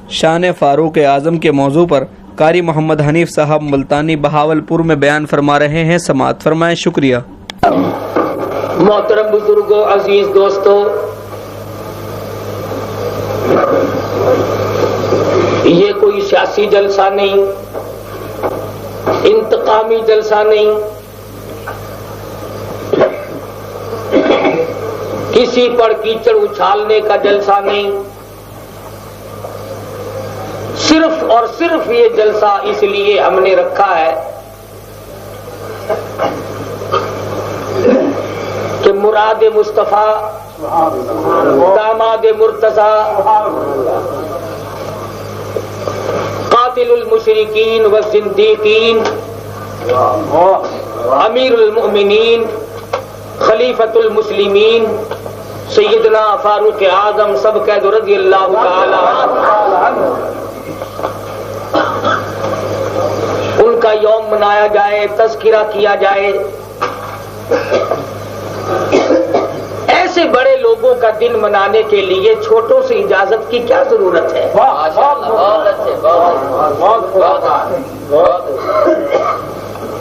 شان فاروق اعظم کے موضوع پر قاری محمد حنیف صاحب ملتانی بہاولپور میں بیان فرما رہے ہیں، سماعت فرمائیں۔ شکریہ۔ محترم بزرگوں، عزیز دوستوں، یہ کوئی سیاسی جلسہ نہیں، انتقامی جلسہ نہیں، کسی پر کیچڑ اچھالنے کا جلسہ نہیں، صرف اور صرف یہ جلسہ اس لیے ہم نے رکھا ہے کہ مراد مصطفیٰ داماد مرتضیٰ قاتل المشرکین والزندیقین امیر المؤمنین خلیفۃ المسلمین سیدنا فاروق اعظم سبقید رضی اللہ تعالی عنہ ان کا یوم منایا جائے، تذکرہ کیا جائے۔ ایسے بڑے لوگوں کا دن منانے کے لیے چھوٹوں سے اجازت کی کیا ضرورت ہے؟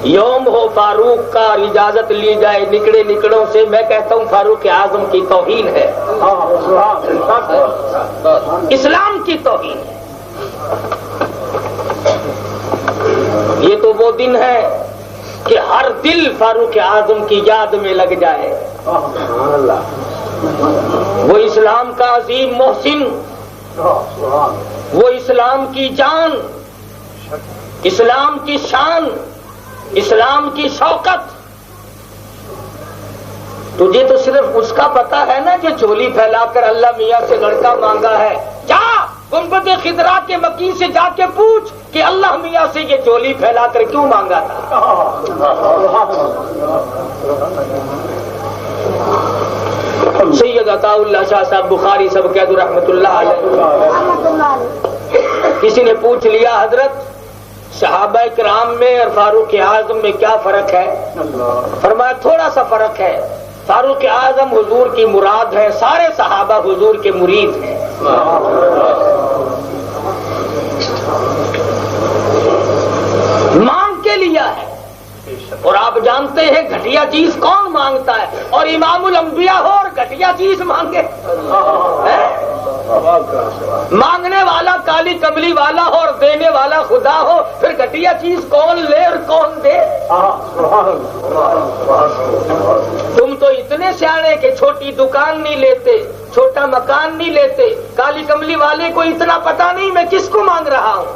یوم ہو فاروق کا اور اجازت لی جائے نکڑے نکڑوں سے، میں کہتا ہوں فاروق اعظم کی توہین ہے، اسلام کی توہین ہے۔ یہ تو وہ دن ہے کہ ہر دل فاروق اعظم کی یاد میں لگ جائے۔ وہ اسلام کا عظیم محسن، وہ اسلام کی جان، اسلام کی شان، اسلام کی شوکت۔ تجھے تو صرف اس کا پتا ہے نا جو چولی پھیلا کر اللہ میاں سے لڑکا مانگا ہے۔ جا گنبد خضرا کے مکی سے جا کے پوچھ کہ اللہ میاں سے یہ چولی پھیلا کر کیوں مانگا تھا۔ سید عطا اللہ شاہ صاحب بخاری سب کہہ دو رحمت اللہ علیہ، کسی نے پوچھ لیا حضرت صحابہ کرام میں اور فاروق اعظم میں کیا فرق ہے؟ فرمایا تھوڑا سا فرق ہے، فاروق اعظم حضور کی مراد ہے، سارے صحابہ حضور کے مرید ہیں۔ مانگ کے لیا ہے، اور آپ جانتے ہیں گھٹیا چیز کون مانگتا ہے؟ اور امام الانبیاء ہو اور گھٹیا چیز مانگے؟ مانگنے والا کالی کملی والا ہو اور دینے والا خدا ہو، پھر گھٹیا چیز کون لے اور کون دے؟ تم تو اتنے سیانے کہ چھوٹی دکان نہیں لیتے، چھوٹا مکان نہیں لیتے، کالی کملی والے کو اتنا پتا نہیں میں کس کو مانگ رہا ہوں۔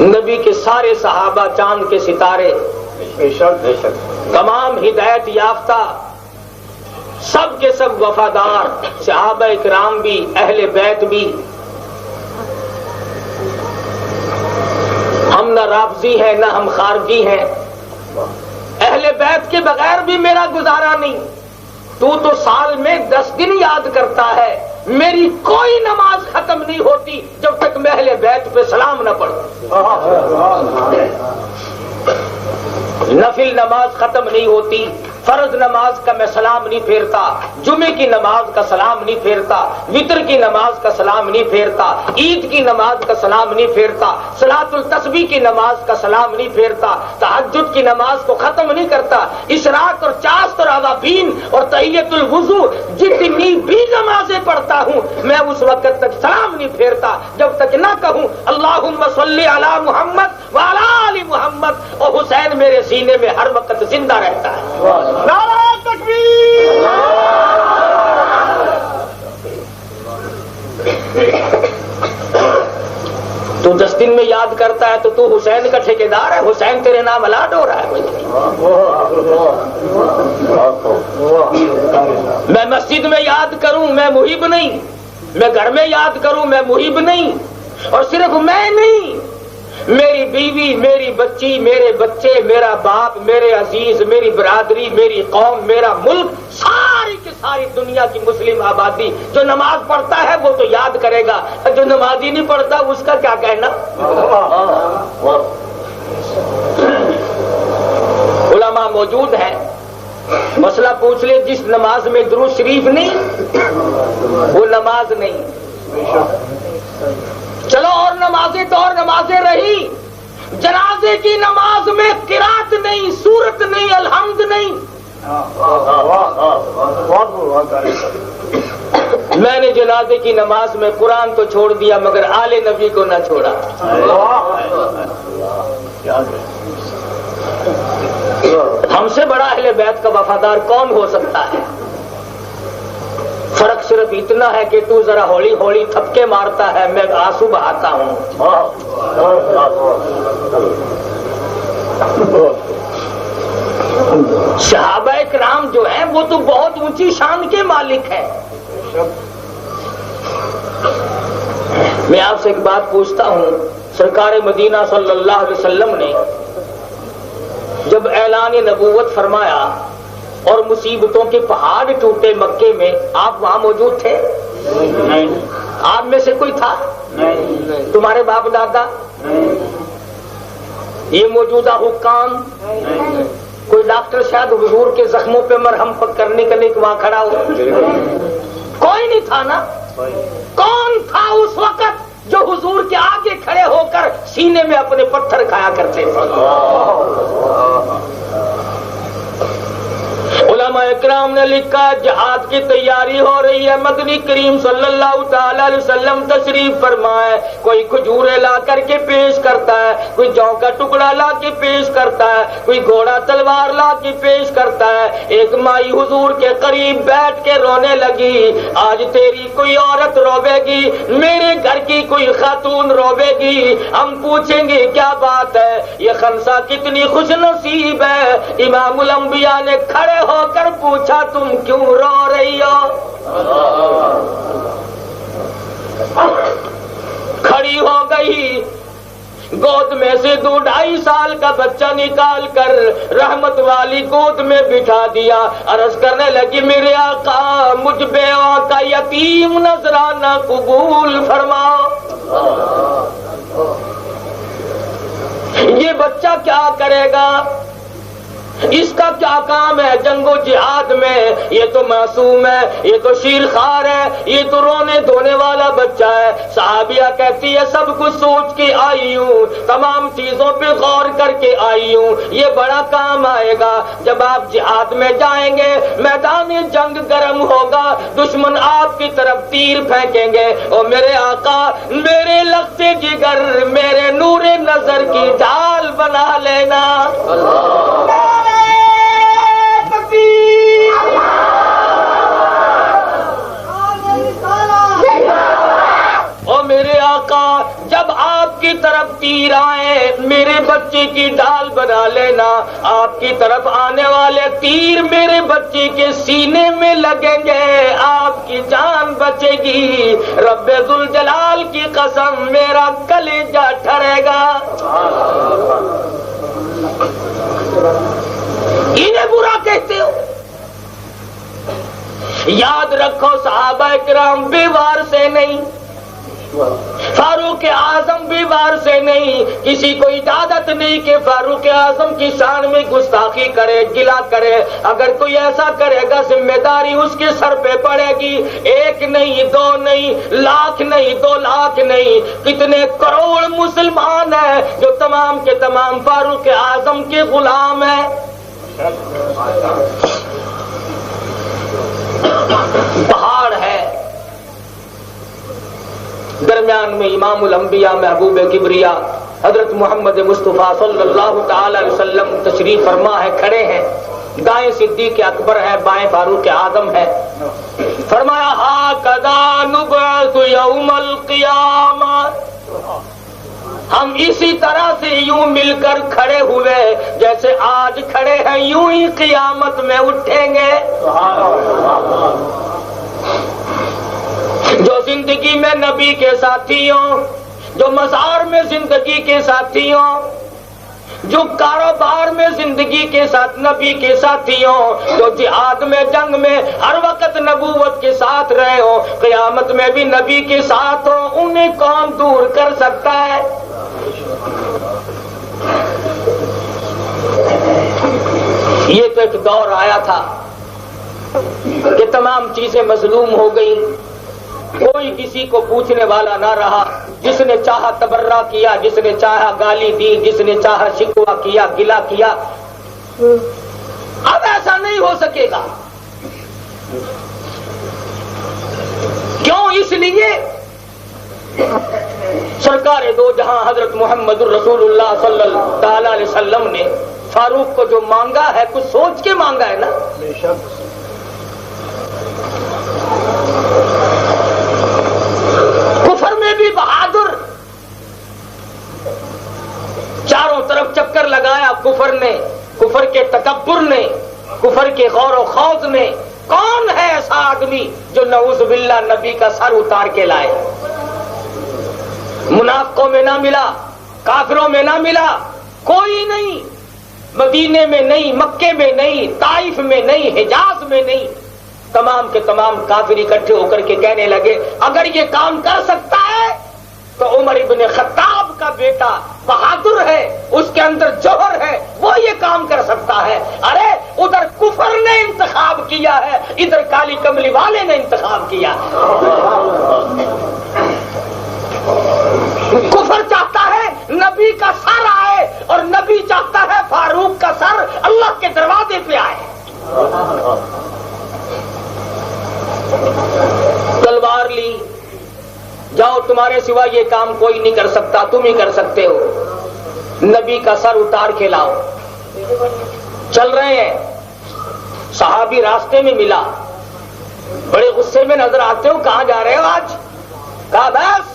نبی کے سارے صحابہ چاند کے ستارے، تمام ہدایت یافتہ، سب کے سب وفادار، صحابہ اکرام بھی، اہل بیت بھی۔ ہم نہ رافضی ہیں نہ ہم خارجی ہیں، اہل بیت کے بغیر بھی میرا گزارا نہیں۔ تو سال میں 10 دن یاد کرتا ہے، میری کوئی نماز ختم نہیں ہوتی جب تک میں اہل بیت پہ سلام نہ پڑھوں۔ نفل نماز ختم نہیں ہوتی، فرض نماز کا میں سلام نہیں پھیرتا، جمعے کی نماز کا سلام نہیں پھیرتا، وتر کی نماز کا سلام نہیں پھیرتا، عید کی نماز کا سلام نہیں پھیرتا، صلاۃ التسبیح کی نماز کا سلام نہیں پھیرتا، تہجد کی نماز کو ختم نہیں کرتا، اشراق اور چاشت اور اوابین اور تحیۃ الوضو جتنی بھی نمازیں پڑھتا ہوں میں اس وقت تک سلام نہیں پھیرتا جب تک نہ کہوں اللہم صلی علی محمد وعلی آل محمد، اور حسین میرے سینے میں ہر وقت زندہ رہتا ہے۔ نعرہ تکبیر! تو 10 دن میں یاد کرتا ہے تو حسین کا ٹھیکیدار ہے، حسین تیرے نام الاٹ ہو رہا ہے۔ میں مسجد میں یاد کروں میں محب نہیں، میں گھر میں یاد کروں میں محب نہیں، اور صرف میں نہیں، میری بیوی، میری بچی، میرے بچے، میرا باپ، میرے عزیز، میری برادری، میری قوم، میرا ملک، ساری کی ساری دنیا کی مسلم آبادی جو نماز پڑھتا ہے وہ تو یاد کرے گا، جو نماز ہی نہیں پڑھتا اس کا کیا کہنا۔ علماء موجود ہیں، مسئلہ پوچھ لے، جس نماز میں درود شریف نہیں وہ نماز نہیں. چلو اور نمازیں تو اور نمازیں رہی، جنازے کی نماز میں قرات نہیں، سورت نہیں، الحمد نہیں. میں نے جنازے کی نماز میں قرآن تو چھوڑ دیا مگر آل نبی کو نہ چھوڑا. ہم سے بڑا اہل بیت کا وفادار کون ہو سکتا ہے؟ فرق صرف اتنا ہے کہ تو ذرا ہولی ہولی تھپکے مارتا ہے، میں آنسو بہاتا ہوں. صحابہ کرام جو ہیں وہ تو بہت اونچی شان کے مالک ہیں. میں آپ سے ایک بات پوچھتا ہوں، سرکار مدینہ صلی اللہ علیہ وسلم نے جب اعلان نبوت فرمایا اور مصیبتوں کے پہاڑ ٹوٹے مکے میں، آپ وہاں موجود تھے؟ نہیں. آپ میں سے کوئی تھا؟ نہیں. تمہارے باپ دادا؟ یہ موجودہ حکام؟ کوئی ڈاکٹر شاید حضور کے زخموں پہ مرہم کرنے کے لیے وہاں کھڑا ہو؟ کوئی نہیں تھا نا. کون تھا اس وقت جو حضور کے آگے کھڑے ہو کر سینے میں اپنے پتھر کھایا کرتے تھے؟ علماء اکرام نے لکھا جہاد کی تیاری ہو رہی ہے، مدنی کریم صلی اللہ تعالی علیہ وسلم تشریف فرمائے، کوئی کھجورے لا کر کے پیش کرتا ہے، کوئی جو کا ٹکڑا لا کے پیش کرتا ہے، کوئی گھوڑا تلوار لا کے پیش کرتا ہے. ایک مائی حضور کے قریب بیٹھ کے رونے لگی، آج تیری کوئی عورت روے گی، میرے گھر کی کوئی خاتون روے گی، ہم پوچھیں گے کیا بات ہے، یہ خنسا کتنی خوش نصیب ہے. امام الانبیاء نے کھڑے ہو کر پوچھا تم کیوں رو رہی ہو؟ کھڑی ہو گئی، گود میں سے 2-2.5 سال کا بچہ نکال کر رحمت والی گود میں بٹھا دیا، عرض کرنے لگی میرے آقا مجھ بیوہ کا یتیم نذرانہ قبول فرماؤ. یہ بچہ کیا کرے گا؟ اس کا کیا کام ہے جنگ و جہاد میں؟ یہ تو معصوم ہے، یہ تو شیر خوار ہے، یہ تو رونے دھونے والا بچہ ہے. صحابیہ کہتی ہے سب کچھ سوچ کے آئی ہوں، تمام چیزوں پہ غور کر کے آئی ہوں، یہ بڑا کام آئے گا. جب آپ جہاد میں جائیں گے، میدان جنگ گرم ہوگا، دشمن آپ کی طرف تیر پھینکیں گے، اور میرے آقا میرے لخت جگر، میرے نور نظر کی ڈھال بنا لینا. اور میرے آقا جب آپ کی طرف تیر آئے میرے بچے کی ڈال بنا لینا، آپ کی طرف آنے والے تیر میرے بچے کے سینے میں لگیں گے، آپ کی جان بچے گی. رب ذوالجلال کی قسم میرا کلیجہ ٹھرے گا. انہیں برا کہتے ہو؟ یاد رکھو صحابہ کرام بے وار سے نہیں، فاروق اعظم بھی وار سے نہیں. کسی کو اجازت نہیں کہ فاروق اعظم کی شان میں گستاخی کرے، گلا کرے. اگر کوئی ایسا کرے گا ذمہ داری اس کے سر پہ پڑے گی. 1 نہیں 2 نہیں، لاکھ نہیں 2 لاکھ نہیں، کتنے کروڑ مسلمان ہیں جو تمام کے تمام فاروق اعظم کے غلام ہیں. پہاڑ ہے، درمیان میں امام الانبیاء محبوب کبریا حضرت محمد مصطفیٰ صلی اللہ تعالی علیہ وسلم تشریف فرما ہے، کھڑے ہیں. دائیں صدیق اکبر ہے، بائیں فاروق اعظم ہے. فرمایا ھاکذا نبعث یوم القیامہ، ہم اسی طرح سے یوں مل کر کھڑے ہوئے جیسے آج کھڑے ہیں، یوں ہی قیامت میں اٹھیں گے. جو زندگی میں نبی کے ساتھی ہوں، جو مزار میں زندگی کے ساتھی ہوں، جو کاروبار میں زندگی کے ساتھ نبی کے ساتھی ہوں، جو جہاد میں جنگ میں ہر وقت نبوت کے ساتھ رہے ہوں، قیامت میں بھی نبی کے ساتھ ہوں، انہیں کون دور کر سکتا ہے؟ یہ تو ایک دور آیا تھا کہ تمام چیزیں مظلوم ہو گئی، کوئی کسی کو پوچھنے والا نہ رہا، جس نے چاہا تبرہ کیا، جس نے چاہا گالی دی، جس نے چاہا شکوہ کیا، گلہ کیا۔ اب ایسا نہیں ہو سکے گا۔ کیوں؟ اس لیے سرکار دو جہاں حضرت محمد الرسول اللہ صلی اللہ علیہ وسلم نے فاروق کو جو مانگا ہے کچھ سوچ کے مانگا ہے نا۔ کفر میں بھی بہادر، چاروں طرف چکر لگایا کفر نے، کفر کے تکبر نے، کفر کے غور و خوض نے۔ کون ہے ایسا آدمی جو نعوذ باللہ نبی کا سر اتار کے لائے؟ منافقوں میں نہ ملا، کافروں میں نہ ملا، کوئی نہیں، مدینے میں نہیں، مکے میں نہیں، طائف میں نہیں، حجاز میں نہیں، تمام کے تمام کافر اکٹھے ہو کر کے کہنے لگے اگر یہ کام کر سکتا ہے تو عمر ابن خطاب کا بیٹا بہادر ہے، اس کے اندر جوہر ہے، وہ یہ کام کر سکتا ہے۔ ارے ادھر کفر نے انتخاب کیا ہے، ادھر کالی کملی والے نے انتخاب کیا۔ کفر چاہتا ہے نبی کا سر آئے اور نبی چاہتا ہے فاروق کا سر اللہ کے دروازے پہ آئے۔ تلوار لی، جاؤ تمہارے سوا یہ کام کوئی نہیں کر سکتا، تم ہی کر سکتے ہو، نبی کا سر اتار کے لاؤ۔ چل رہے ہیں، صحابی راستے میں ملا، بڑے غصے میں نظر آتے ہو، کہاں جا رہے ہو آج؟ کہا بس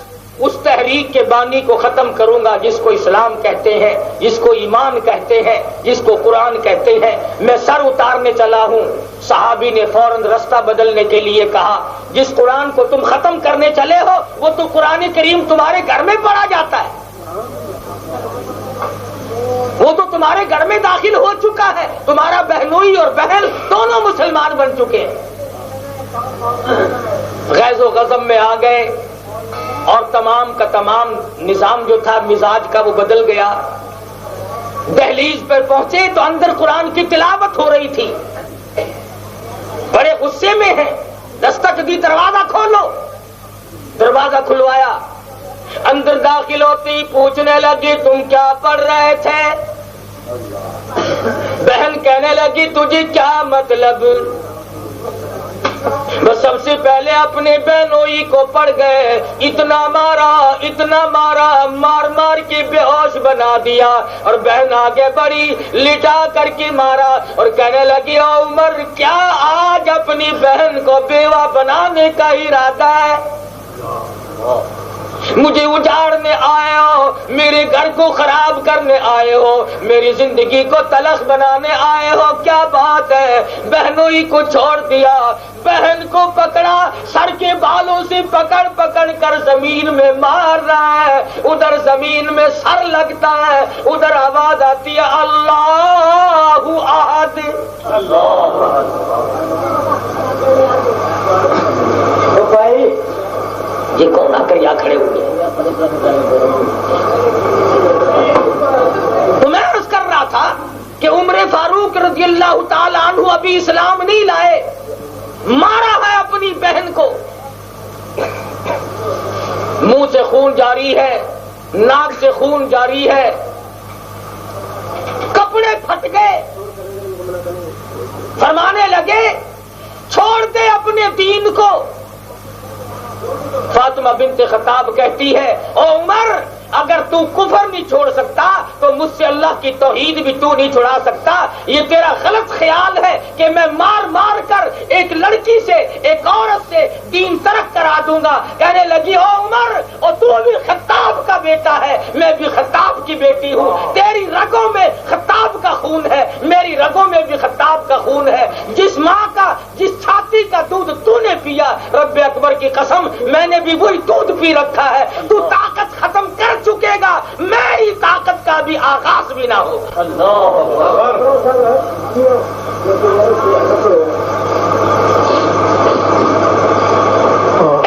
اس تحریک کے بانی کو ختم کروں گا جس کو اسلام کہتے ہیں، جس کو ایمان کہتے ہیں، جس کو قرآن کہتے ہیں، میں سر اتارنے چلا ہوں۔ صحابی نے فوراً راستہ بدلنے کے لیے کہا جس قرآن کو تم ختم کرنے چلے ہو وہ تو قرآن کریم تمہارے گھر میں پڑھا جاتا ہے، وہ تو تمہارے گھر میں داخل ہو چکا ہے، تمہارا بہنوئی اور بہن دونوں مسلمان بن چکے ہیں۔ غیظ و غضب میں آ گئے اور تمام کا تمام نظام جو تھا مزاج کا وہ بدل گیا۔ دہلیز پر پہنچے تو اندر قرآن کی تلاوت ہو رہی تھی، بڑے غصے میں ہیں، دستک دی دروازہ کھولو، دروازہ کھلوایا، اندر داخل ہوتی پوچھنے لگی تم کیا پڑھ رہے تھے؟ بہن کہنے لگی تجھے کیا مطلب؟ وہ سب سے پہلے اپنے بہنوئی کو پڑ گئے، اتنا مارا، مار مار کے بے ہوش بنا دیا، اور بہن آگے بڑھی، لٹا کر کے مارا اور کہنے لگی او عمر کیا آج اپنی بہن کو بیوہ بنانے کا ارادہ ہے؟ مجھے اجاڑنے آئے ہو، میرے گھر کو خراب کرنے آئے ہو، میری زندگی کو تلخ بنانے آئے ہو، کیا بات ہے؟ بہنوئی کو چھوڑ دیا، بہن کو پکڑا، سر کے بالوں سے پکڑ پکڑ کر زمین میں مار رہا ہے، ادھر زمین میں سر لگتا ہے، ادھر آواز آتی ہے اللہ احد۔ یہ کون آ کر یہاں کھڑے ہوئے؟ تو میں عرض کر رہا تھا کہ عمر فاروق رضی اللہ تعالی عنہ ابھی اسلام نہیں لائے، مارا ہے اپنی بہن کو، منہ سے خون جاری ہے، ناک سے خون جاری ہے، کپڑے پھٹ گئے، فرمانے لگے چھوڑ دے اپنے دین کو۔ فاطمہ بنت خطاب کہتی ہے او عمر اگر تو کفر نہیں چھوڑ سکتا تو مجھ سے اللہ کی توحید بھی تو نہیں چھڑا سکتا۔ یہ تیرا غلط خیال ہے کہ میں مار مار کر ایک لڑکی سے، ایک عورت سے دین ترک کرا دوں گا۔ کہنے لگی او عمر اور تو بھی خطاب کا بیٹا ہے، میں بھی خطاب کی بیٹی ہوں، تیری رگوں میں خطاب کا خون ہے، میری رگوں میں بھی خطاب کا خون ہے۔ جس ماں کا، جس چھاتی کا دودھ تو نے پیا، رب اکبر کی قسم میں نے بھی وہی دودھ پی رکھا ہے۔ تو طاقت ختم کر چکے گا، میری طاقت کا بھی آغاز بھی نہ ہوگا۔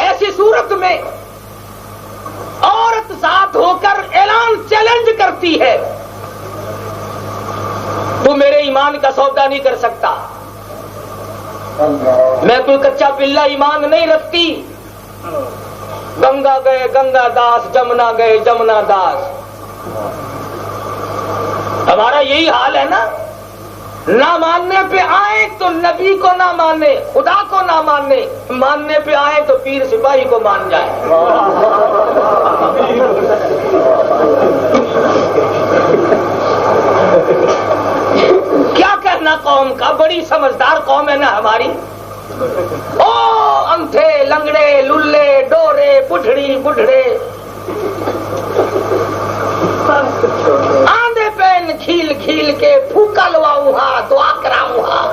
ایسی صورت میں عورت ذات ہو کر اعلان چیلنج کرتی ہے تو میرے ایمان کا سودا نہیں کر سکتا. میں کوئی کچا پلا ایمان نہیں رکھتی. گنگا گئے گنگا داس، جمنا گئے جمنا داس. ہمارا یہی حال ہے نا. نہ ماننے پہ آئے تو نبی کو نہ مانے، خدا کو نہ مانے. ماننے پہ آئے تو پیر سپاہی کو مان جائے. کیا کہنا قوم کا، بڑی سمجھدار قوم ہے نا ہماری. او انتھے لنگڑے للے ڈورے بڈھڑی بڈھڑے آندھے پین کھیل کھیل کے پھوکا لواؤں ہاں دعا کراؤں ہاں.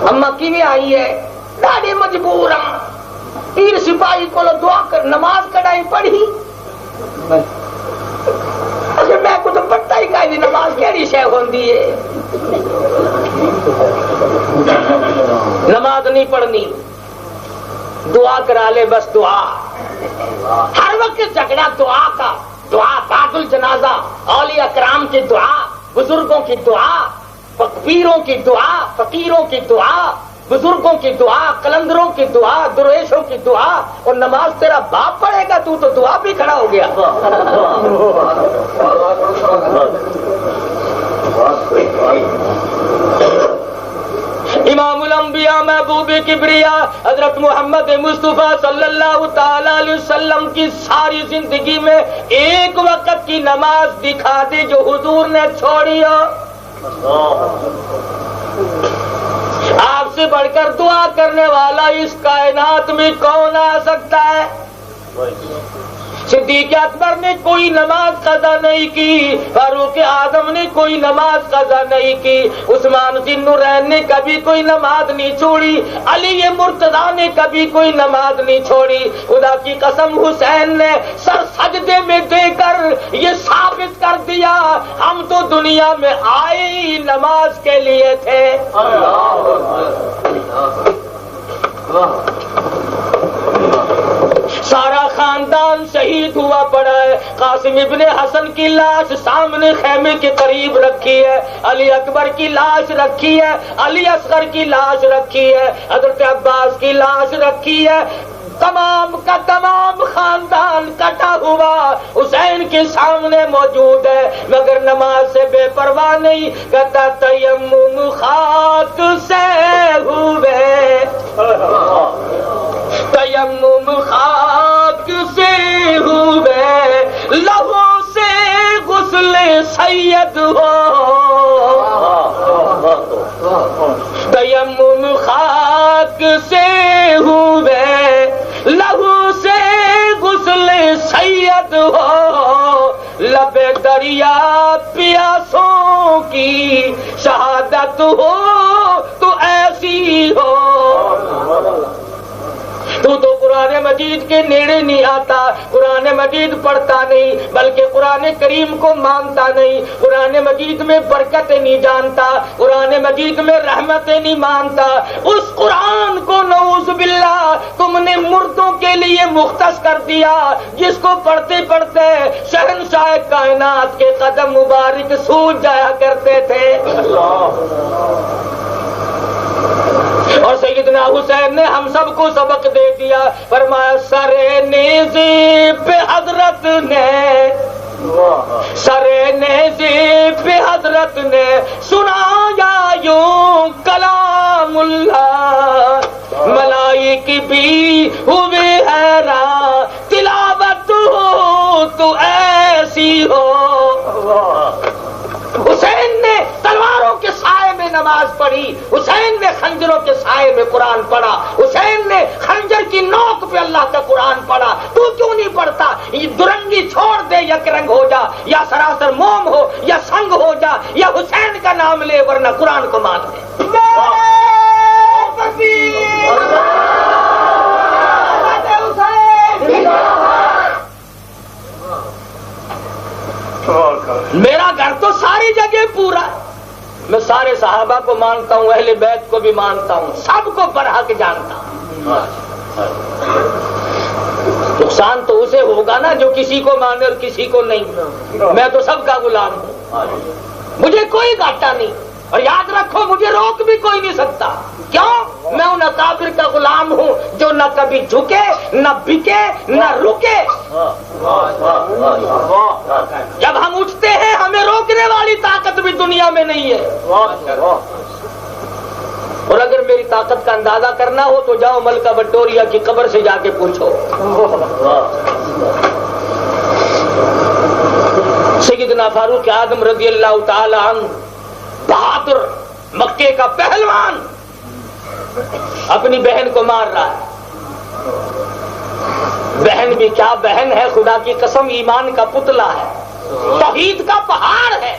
اما کیویں آئی ہے؟ ڈاڑی مجبور ہاں. پیر سپاہی کو دعا کر نماز کڑائی پڑھی. اچھا میں کو تو پتہ ہی کہ نماز کیڑی شے ہوندی ہے. نماز نہیں پڑھنی، دعا کرا لے بس. دعا ہر وقت جھگڑا دعا کا. دعا بعد الجنازہ، اولیاء کرام کی دعا، بزرگوں کی دعا، پیروں کی دعا، فقیروں کی دعا، بزرگوں کی دعا، قلندروں کی دعا، درویشوں کی دعا. اور نماز تیرا باپ پڑھے گا تو دعا بھی کھڑا ہو گیا. امام الانبیاء محبوب کبریا حضرت محمد مصطفیٰ صلی اللہ تعالی علیہ وسلم کی ساری زندگی میں ایک وقت کی نماز دکھا دی جو حضور نے چھوڑی ہو. آپ سے بڑھ کر دعا کرنے والا اس کائنات میں کون آ سکتا ہے؟ صدیق اکبر نے کوئی نماز قضا نہیں کی، فاروق اعظم نے کوئی نماز قضا نہیں کی، عثمان ذی النورین نے کبھی کوئی نماز نہیں چھوڑی، علی مرتضی نے کبھی کوئی نماز نہیں چھوڑی. خدا کی قسم حسین نے سر سجدے میں دے کر یہ ثابت کر دیا ہم تو دنیا میں آئے ہی نماز کے لیے تھے. سارا خاندان شہید ہوا پڑا ہے. قاسم ابن حسن کی لاش سامنے خیمے کے قریب رکھی ہے، علی اکبر کی لاش رکھی ہے، علی اصغر کی لاش رکھی ہے، حضرت عباس کی لاش رکھی ہے. تمام کا تمام خاندان کٹا ہوا حسین کے سامنے موجود ہے، مگر نماز سے بے پرواہ نہیں. کہتا تیمم خاک سے ہوئے، تیمم خاک سے ہوئے، لہو سے غسل سید ہو. تیمم خاک سے ہوئے، لہو سے غسل سید ہو. لب دریا پیاسوں کی شہادت ہو تو ایسی ہو. تو قرآن مجید کے نیڑے نہیں آتا، قرآن مجید پڑھتا نہیں، بلکہ قرآن کریم کو مانتا نہیں، قرآن مجید میں برکتیں نہیں جانتا، قرآن مجید میں رحمتیں نہیں مانتا. اس قرآن کو نعوذ باللہ تم نے مردوں کے لیے مختص کر دیا، جس کو پڑھتے پڑھتے شہنشاہ کائنات کے قدم مبارک سوج جایا کرتے تھے. اور سیدنا حسین نے ہم سب کو سبق دے دیا. فرمایا سرے نیزے پہ حضرت نے، سرے نیزے پہ حضرت نے سنایا یوں کلام اللہ. ملائک بھی ہوئے حیران، تلاوت ہو تو ایسی ہو. حسین نے تلواروں کے سائے میں نماز پڑھی، حسین نے خنجروں کے سائے میں قرآن پڑھا، حسین نے خنجر کی نوک پہ اللہ کا قرآن پڑھا. تو کیوں نہیں پڑھتا؟ یہ درنگی چھوڑ دے، یک رنگ ہو جا، یا سراسر موم ہو یا سنگ ہو جا، یا حسین کا نام لے ورنہ قرآن کو مان دے. میرا گھر تو ساری جگہ پورا ہے. میں سارے صحابہ کو مانتا ہوں، اہل بیت کو بھی مانتا ہوں، سب کو برحق جانتا ہوں. نقصان تو اسے ہوگا نا جو کسی کو مانے اور کسی کو نہیں. میں تو سب کا غلام ہوں, مجھے کوئی گھاٹا نہیں. اور یاد رکھو مجھے روک بھی کوئی نہیں سکتا. کیوں؟ میں ان اکابر کا غلام ہوں جو نہ کبھی جھکے, نہ بکے, نہ رکے. جب ہم اٹھتے ہیں ہمیں روکنے والی طاقت بھی دنیا میں نہیں ہے. اور اگر میری طاقت کا اندازہ کرنا ہو تو جاؤ ملکہ وکٹوریہ کی قبر سے جا کے پوچھو. سیدنا فاروق اعظم رضی اللہ تعالی عنہ, بہادر مکے کا پہلوان, اپنی بہن کو مار رہا ہے. بہن بھی کیا بہن ہے, خدا کی قسم ایمان کا پتلا ہے, توحید کا پہاڑ ہے.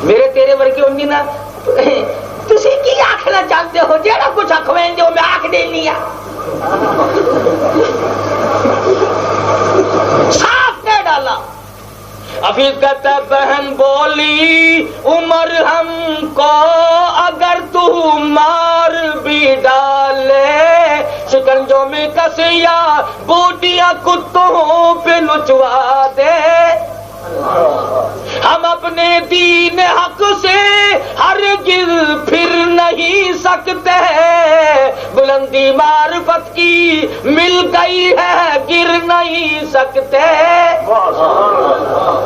میرے تیرے ورگے ہوں گی نا, تسی کی آخنا چاہتے ہو, جیڑا کچھ اخویں جو میں آنکھ دے لیا. صاف کہہ ڈالا. حفیظ کہتا ہے بہن بولی عمر ہم کو اگر تو مار بھی ڈالے, شکنجوں میں کسیا بوٹیاں کتوں پہ نچوا دے. ہم اپنے دین حق سے ہرگز پھر نہیں سکتے, بلندی معرفت کی مل گئی ہے گر نہیں سکتے.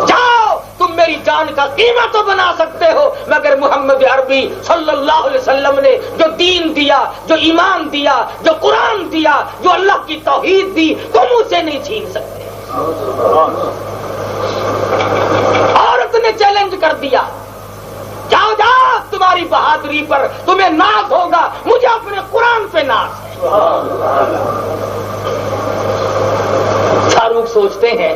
جاؤ تم میری جان کا قیمت تو بنا سکتے ہو, مگر محمد عربی صلی اللہ علیہ وسلم نے جو دین دیا, جو ایمان دیا, جو قرآن دیا, جو اللہ کی توحید دی, تم اسے نہیں چھین سکتے. عورت نے چیلنج کر دیا, جاؤ جاؤ تمہاری بہادری پر تمہیں ناز ہوگا, مجھے اپنے قرآن پہ ناز ہے. فاروق سوچتے ہیں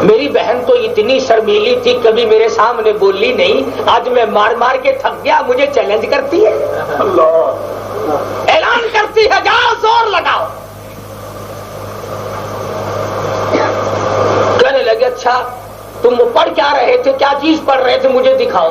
میری بہن تو اتنی شرمیلی تھی, کبھی میرے سامنے بولی نہیں, آج میں مار مار کے تھک گیا, مجھے چیلنج کرتی ہے, اعلان کرتی ہے, جاؤ زور لگاؤ. کہنے لگے اچھا تم پڑھ کیا رہے تھے, کیا چیز پڑھ رہے تھے, مجھے دکھاؤ.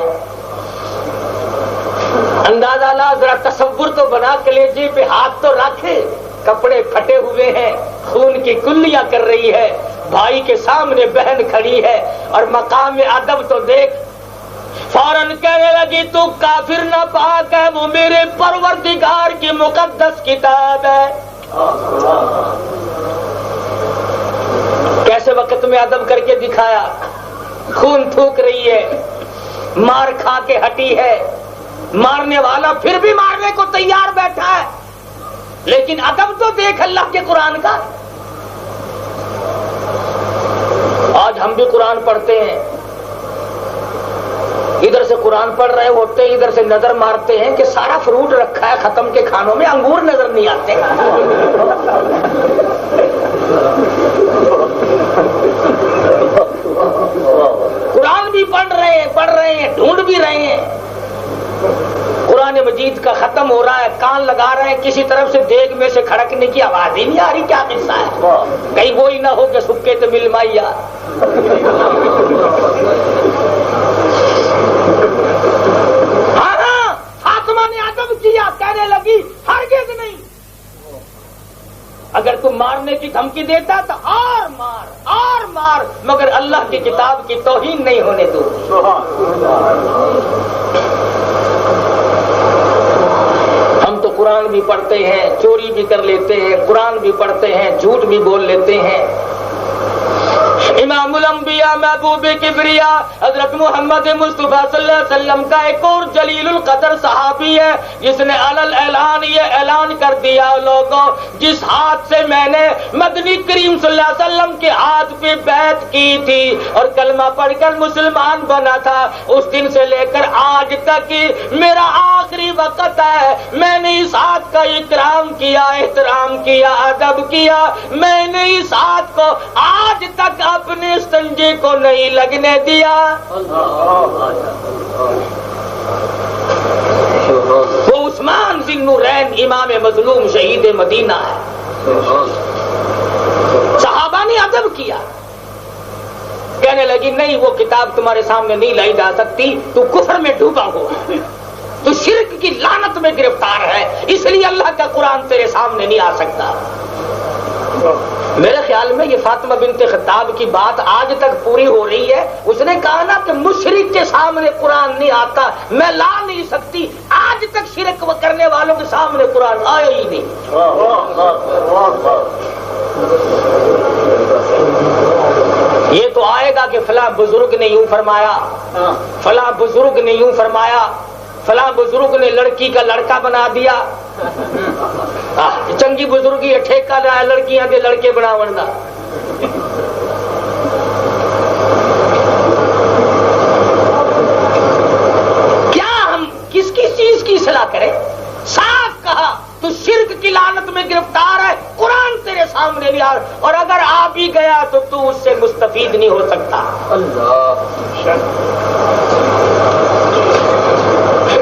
اندازہ لا, ذرا تصور تو بنا, کلیجے پہ ہاتھ تو رکھے, کپڑے پھٹے ہوئے ہیں, خون کی کلیاں کر رہی ہے, بھائی کے سامنے بہن کھڑی ہے, اور مقام ادب تو دیکھ. فوراً کہنے لگی تو کافر نہ پاک ہے, وہ میرے پروردگار کی مقدس کتاب ہے. کیسے وقت میں ادب کر کے دکھایا, خون تھوک رہی ہے, مار کھا کے ہٹی ہے, مارنے والا پھر بھی مارنے کو تیار بیٹھا ہے, لیکن ادب تو دیکھ اللہ کے قرآن کا. آج ہم بھی قرآن پڑھتے ہیں, ادھر سے قرآن پڑھ رہے ہوتے ہیں, ادھر سے نظر مارتے ہیں کہ سارا فروٹ رکھا ہے ختم کے کھانوں میں, انگور نظر نہیں آتے. قرآن بھی پڑھ رہے ہیں, ڈھونڈ بھی رہے ہیں. قرآن مجید کا ختم ہو رہا ہے, کان لگا رہے ہیں, کسی طرف سے دیگ میں سے کھڑکنے کی آواز ہی نہیں آ رہی, کیا قصہ ہے, کہیں وہی نہ ہو کہ سکے تو مل مائیا. ہاں فاطمہ نے ادب کیا, کہنے لگی ہرگز نہیں, اگر تم مارنے کی دھمکی دیتا تو اور مار, مگر اللہ کی کتاب کی توہین نہیں ہونے دو. ہم تو قرآن بھی پڑھتے ہیں, چوری بھی کر لیتے ہیں, قرآن بھی پڑھتے ہیں, جھوٹ بھی بول لیتے ہیں. امام الانبیاء محبوب کبریا حضرت محمد مصطفیٰ صلی اللہ علیہ وسلم کا ایک اور جلیل القدر صحابی ہے جس نے علل اعلان یہ اعلان کر دیا, لوگوں جس ہاتھ سے میں نے مدنی کریم صلی اللہ علیہ وسلم کے ہاتھ پہ بیعت کی تھی اور کلمہ پڑھ کر مسلمان بنا تھا, اس دن سے لے کر آج تک میرا آخری وقت ہے. میں نے اس ہاتھ کا اکرام کیا, احترام کیا, ادب کیا. میں نے اس ہاتھ کو آج تک اپنے سنجے کو نہیں لگنے دیا. وہ عثمان ذی النورین امام مظلوم شہید مدینہ ہے. صحابہ نے ادب کیا, کہنے لگی نہیں وہ کتاب تمہارے سامنے نہیں لائی جا سکتی, تو کفر میں ڈوبا ہوا. تو شرک کی لعنت میں گرفتار ہے، اس لیے اللہ کا قرآن تیرے سامنے نہیں آ سکتا۔ میرے خیال میں یہ فاطمہ بنت خطاب کی بات آج تک پوری ہو رہی ہے۔ اس نے کہا نا کہ مشرک کے سامنے قرآن نہیں آتا، میں لا نہیں سکتی، آج تک شرک کرنے والوں کے سامنے قرآن آیا ہی نہیں۔ یہ تو آئے گا کہ فلاں بزرگ نے یوں فرمایا، فلاں بزرگ نے یوں فرمایا، فلاں بزرگ نے لڑکی کا لڑکا بنا دیا، چنگی بزرگی ٹھیکہ لایا لڑکیاں دے لڑکے بنا ورنہ۔ کیا ہم کس کس چیز کی اصلاح کریں؟ صاف کہا تو شرک کی لعنت میں گرفتار ہے، قرآن تیرے سامنے بھی آ، اور اگر آ بھی گیا تو تو اس سے مستفید نہیں ہو سکتا۔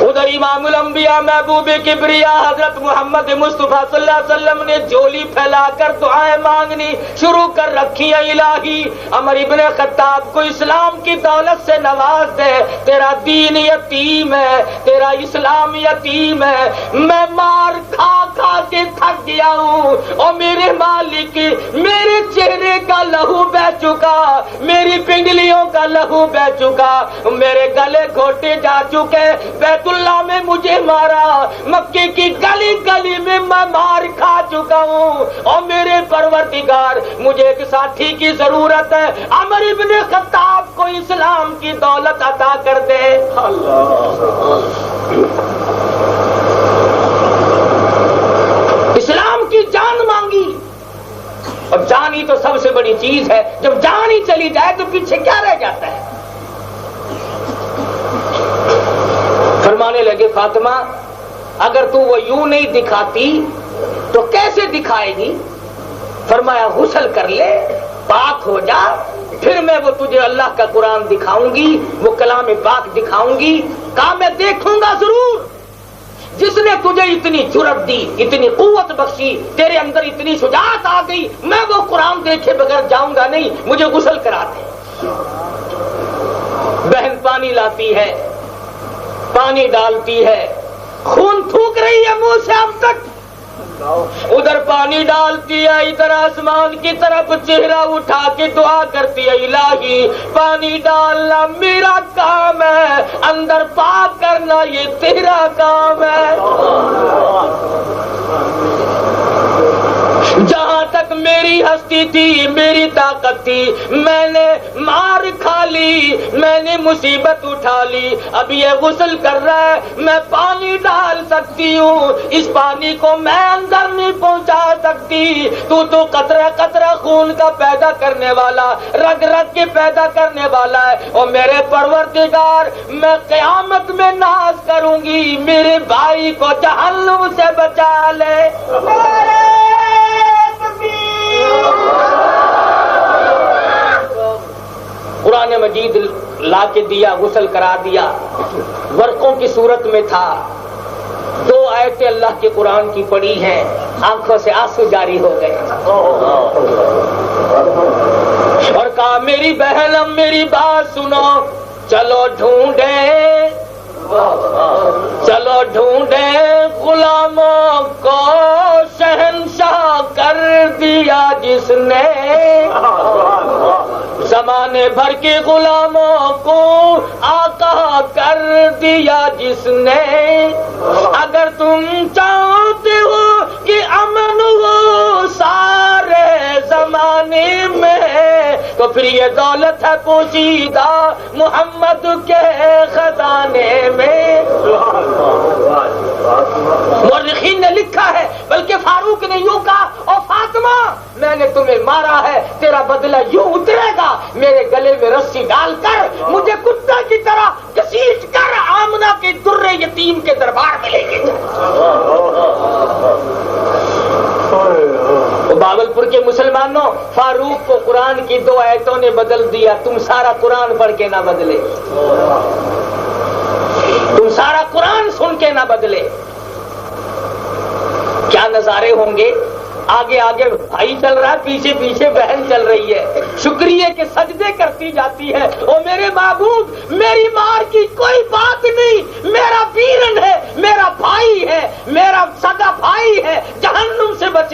ادھر امام الانبیاء محبوب کبریا حضرت محمد مصطفیٰ صلی اللہ علیہ وسلم نے جھولی پھیلا کر دعائیں مانگنی شروع کر رکھی ہیں۔ الہی عمر ابن خطاب کو اسلام کی دولت سے نواز دے، تیرا دین یتیم ہے، تیرا اسلام یتیم ہے، میں مار کھا کھا کے تھک گیا ہوں، اور میرے مالک میرے چہرے کا لہو بہ چکا، میری پنڈلیوں کا لہو بہ چکا، میرے گلے گھوٹے جا چکے، بیت اللہ میں مجھے مارا، مکے کی گلی گلی میں میں مار کھا چکا ہوں، اور میرے پروردگار مجھے ایک ساتھی کی ضرورت ہے، عمر ابن خطاب کو اسلام کی دولت عطا کر دے۔ اسلام کی جان مانگی، اور جان ہی تو سب سے بڑی چیز ہے، جب جان ہی چلی جائے تو پیچھے کیا رہ جاتا ہے؟ فرمانے لگے فاطمہ اگر تو وہ یوں نہیں دکھاتی تو کیسے دکھائے گی؟ فرمایا غسل کر لے، پاک ہو جا، پھر میں وہ تجھے اللہ کا قرآن دکھاؤں گی، وہ کلام پاک دکھاؤں گی۔ کہا میں دیکھوں گا ضرور، جس نے تجھے اتنی جرأت دی، اتنی قوت بخشی، تیرے اندر اتنی شجاعت آ گئی، میں وہ قرآن دیکھے بغیر جاؤں گا نہیں، مجھے غسل کرا دے۔ بہن پانی لاتی ہے، پانی ڈالتی ہے، خون تھوک رہی ہے منہ سے اب تک، ادھر پانی ڈالتی ہے، ادھر آسمان کی طرف چہرہ اٹھا کے دعا کرتی ہے، الہی پانی ڈالنا میرا کام ہے، اندر پاک کرنا یہ تیرا کام ہے۔ جہاں تک میری ہستی تھی، میری طاقت تھی، میں نے مار کھا لی، میں نے مصیبت اٹھا لی، اب یہ غسل کر رہا ہے، میں پانی ڈال سکتی ہوں، اس پانی کو میں اندر نہیں پہنچا سکتی، تو قطرہ قطرہ خون کا پیدا کرنے والا، رگ رگ کے پیدا کرنے والا ہے، اور میرے پروردگار میں قیامت میں ناز کروں گی، میرے بھائی کو جہنم سے بچا لے۔ قرآن مجید لا کے دیا، غسل کرا دیا، ورقوں کی صورت میں تھا، 2 آیتیں اللہ کے قرآن کی پڑھی ہیں، آنکھوں سے آنسو جاری ہو گئے، اور کہا میری بہن اب میری بات سنو، چلو ڈھونڈیں، چلو ڈھونڈیں غلاموں کو شہنشاہ کر دیا جس نے، زمانے بھر کے غلاموں کو آقا کر دیا جس نے، اگر تم چاہتے ہو کہ امن ہو سارے زمانے میں تو پھر یہ دولت ہے پوشیدہ محمد کے خزانے میں۔ مورخین نے لکھا ہے، بلکہ فاروق نے یوں کہا، او فاطمہ میں نے تمہیں مارا ہے، تیرا بدلہ یوں اترے گا، میرے گلے میں رسی ڈال کر مجھے کتا کی طرح گھسیٹ کر آمنہ کے در یتیم کے دربار میں لے کے جا۔ باولپور کے مسلمانوں، فاروق کو قرآن کی 2 آیتوں نے بدل دیا، تم سارا قرآن پڑھ کے نہ بدلے، تم سارا قرآن سن کے نہ بدلے۔ کیا نظارے ہوں گے؟ آگے آگے بھائی چل رہا ہے، پیچھے پیچھے بہن چل رہی ہے، شکریہ کے سجدے کرتی جاتی ہے، او میرے محبوب میری مار کی کوئی بات نہیں، میرا بیرن ہے،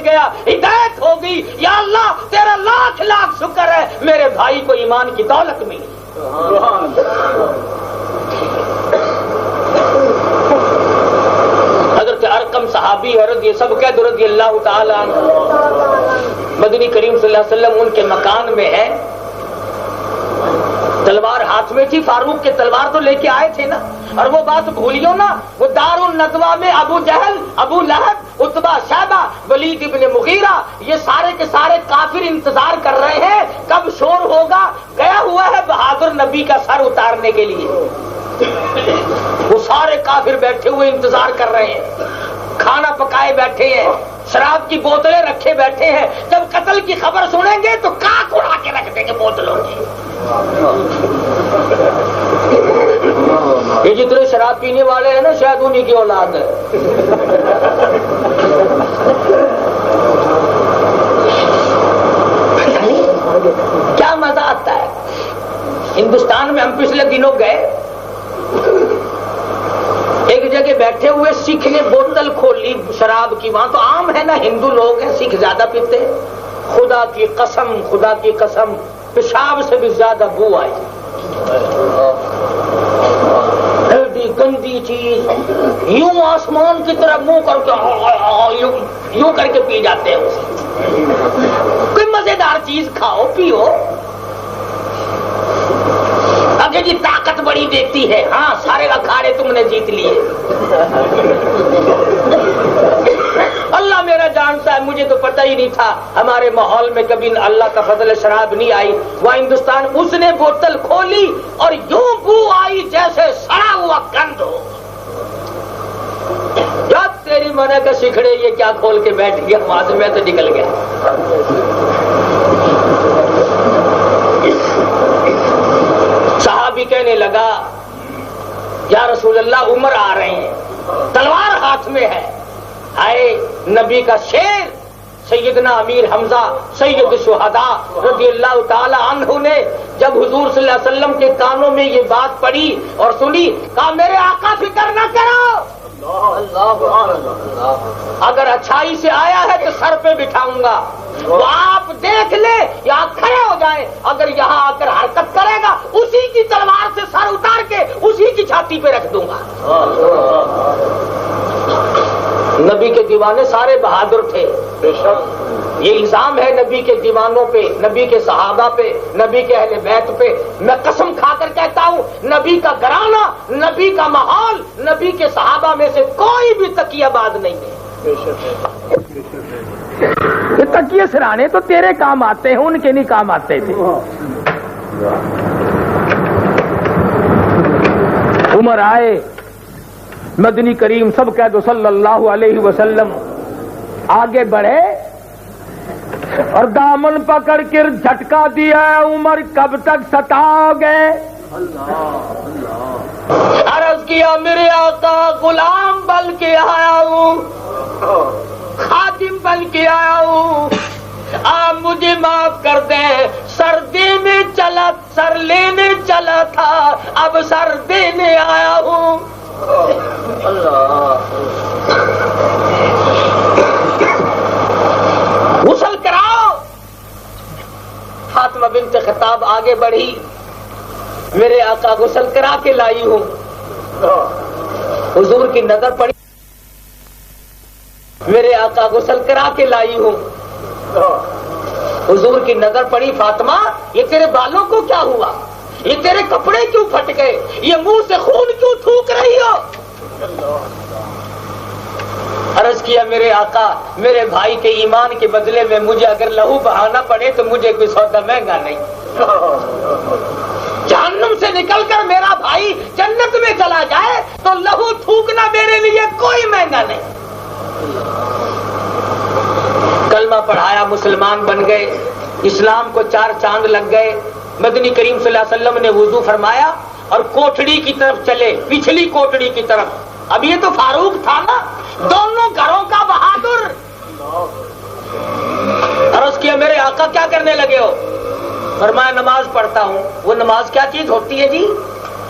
گیا, ہدایت ہو گئی. یا اللہ تیرا لاکھ لاکھ شکر ہے میرے بھائی کو ایمان کی دولت ملی. حضرت ارقم صحابی حضرت یہ سب کہہ دو رضی اللہ تعالی عنہ, مدنی کریم صلی اللہ علیہ وسلم ان کے مکان میں ہے, تلوار ہاتھ میں تھی, فاروق کے تلوار تو لے کے آئے تھے نا. اور وہ بات بھولیو نا, وہ دار الندوہ میں ابو جہل, ابو لہب, عتبہ, شیبہ, ولید ابن مغیرہ, یہ سارے کے سارے کافر انتظار کر رہے ہیں کب شور ہوگا. گیا ہوا ہے بہادر نبی کا سر اتارنے کے لیے. وہ سارے کافر بیٹھے ہوئے انتظار کر رہے ہیں, کھانا پکائے بیٹھے ہیں, شراب کی بوتلیں رکھے بیٹھے ہیں. جب قتل کی خبر سنیں گے تو کاک اڑا کے رکھ دیں گے بوتلوں کی. یہ جتنے شراب پینے والے ہیں نا شاید انہی کی اولاد ہے. کیا مزہ آتا ہے. ہندوستان میں ہم پچھلے دنوں گئے, ایک جگہ بیٹھے ہوئے سکھ نے بوتل کھولی شراب کی. وہاں تو عام ہے نا, ہندو لوگ ہیں, سکھ زیادہ پیتے ہیں. خدا کی قسم, خدا کی قسم, پیشاب سے بھی زیادہ بو آئی. ایڈی گندی چیز, یوں آسمان کی طرف منہ کر کے یوں کر کے پی جاتے ہیں. کوئی مزیدار چیز کھاؤ پیو. اگر جی طاقت بڑی دیتی ہے, ہاں سارے اکھاڑے تم نے جیت لیے. اللہ میرا جانتا ہے, مجھے تو پتہ ہی نہیں تھا. ہمارے ماحول میں کبھی اللہ کا فضل شراب نہیں آئی. وہاں ہندوستان اس نے بوتل کھولی اور یوں بو آئی جیسے سڑا ہوا گند ہو. جب تیری منع کا سکھڑے یہ کیا کھول کے بیٹھ گیا, وہاں سے میں تو نکل گیا. صحابی کہنے لگا یا رسول اللہ عمر آ رہے ہیں, تلوار ہاتھ میں ہے. آئے نبی کا شیر سیدنا امیر حمزہ سید شہداء رضی اللہ تعالی عنہ نے جب حضور صلی اللہ علیہ وسلم کے کانوں میں یہ بات پڑی اور سنی, کہا میرے آقا فکر نہ کرو, اگر اچھائی سے آیا ہے تو سر پہ بٹھاؤں گا. تو آپ دیکھ لیں یہاں کھڑے ہو جائیں, اگر یہاں آ کر حرکت کرے گا اسی کی تلوار سے سر اتار کے اسی کی چھاتی پہ رکھ دوں گا. نبی کے دیوانے سارے بہادر تھے. یہ الزام ہے نبی کے دیوانوں پہ, نبی کے صحابہ پہ, نبی کے اہل بیت پہ. میں قسم کھا کر کہتا ہوں, نبی کا گھرانہ, نبی کا ماحول, نبی کے صحابہ میں سے کوئی بھی تکیہ باز نہیں ہے. یہ تکیے سرانے تو تیرے کام آتے ہیں, ان کے نہیں کام آتے تھے. عمر آئے, مدنی کریم سب کہہ دو صلی اللہ علیہ وسلم آگے بڑھے اور دامن پکڑ کر جھٹکا دیا. عمر کب تک ستاؤ گے؟ عرض کیا میرے آقا غلام بن کے آیا ہوں, خادم بن کے آیا ہوں, آپ مجھے معاف کر دیں. سر دینے چلا, سر لینے چلا تھا, اب سر دینے آیا ہوں. غسل کراؤ. فاطمہ بنت خطاب آگے بڑھی, میرے آقا غسل کرا کے لائی ہوں. حضور کی نظر پڑی, میرے آقا غسل کرا کے لائی ہوں. حضور کی نظر پڑی, فاطمہ یہ تیرے بالوں کو کیا ہوا, یہ تیرے کپڑے کیوں پھٹ گئے, یہ منہ سے خون کیوں تھوک رہی ہو. عرض کیا میرے آقا میرے بھائی کے ایمان کے بدلے میں مجھے اگر لہو بہانا پڑے تو مجھے کوئی سودا مہنگا نہیں. جہنم سے نکل کر میرا بھائی جنت میں چلا جائے تو لہو تھوکنا میرے لیے کوئی مہنگا نہیں. کلمہ پڑھایا, مسلمان بن گئے, اسلام کو 4 چاند لگ گئے. مدنی کریم صلی اللہ علیہ وسلم نے وضو فرمایا اور کوٹڑی کی طرف چلے, پچھلی کوٹڑی کی طرف. اب یہ تو فاروق تھا نا, دونوں گھروں کا بہادر. عرض کیا میرے آقا کیا کرنے لگے ہو؟ فرمایا نماز پڑھتا ہوں. وہ نماز کیا چیز ہوتی ہے جی؟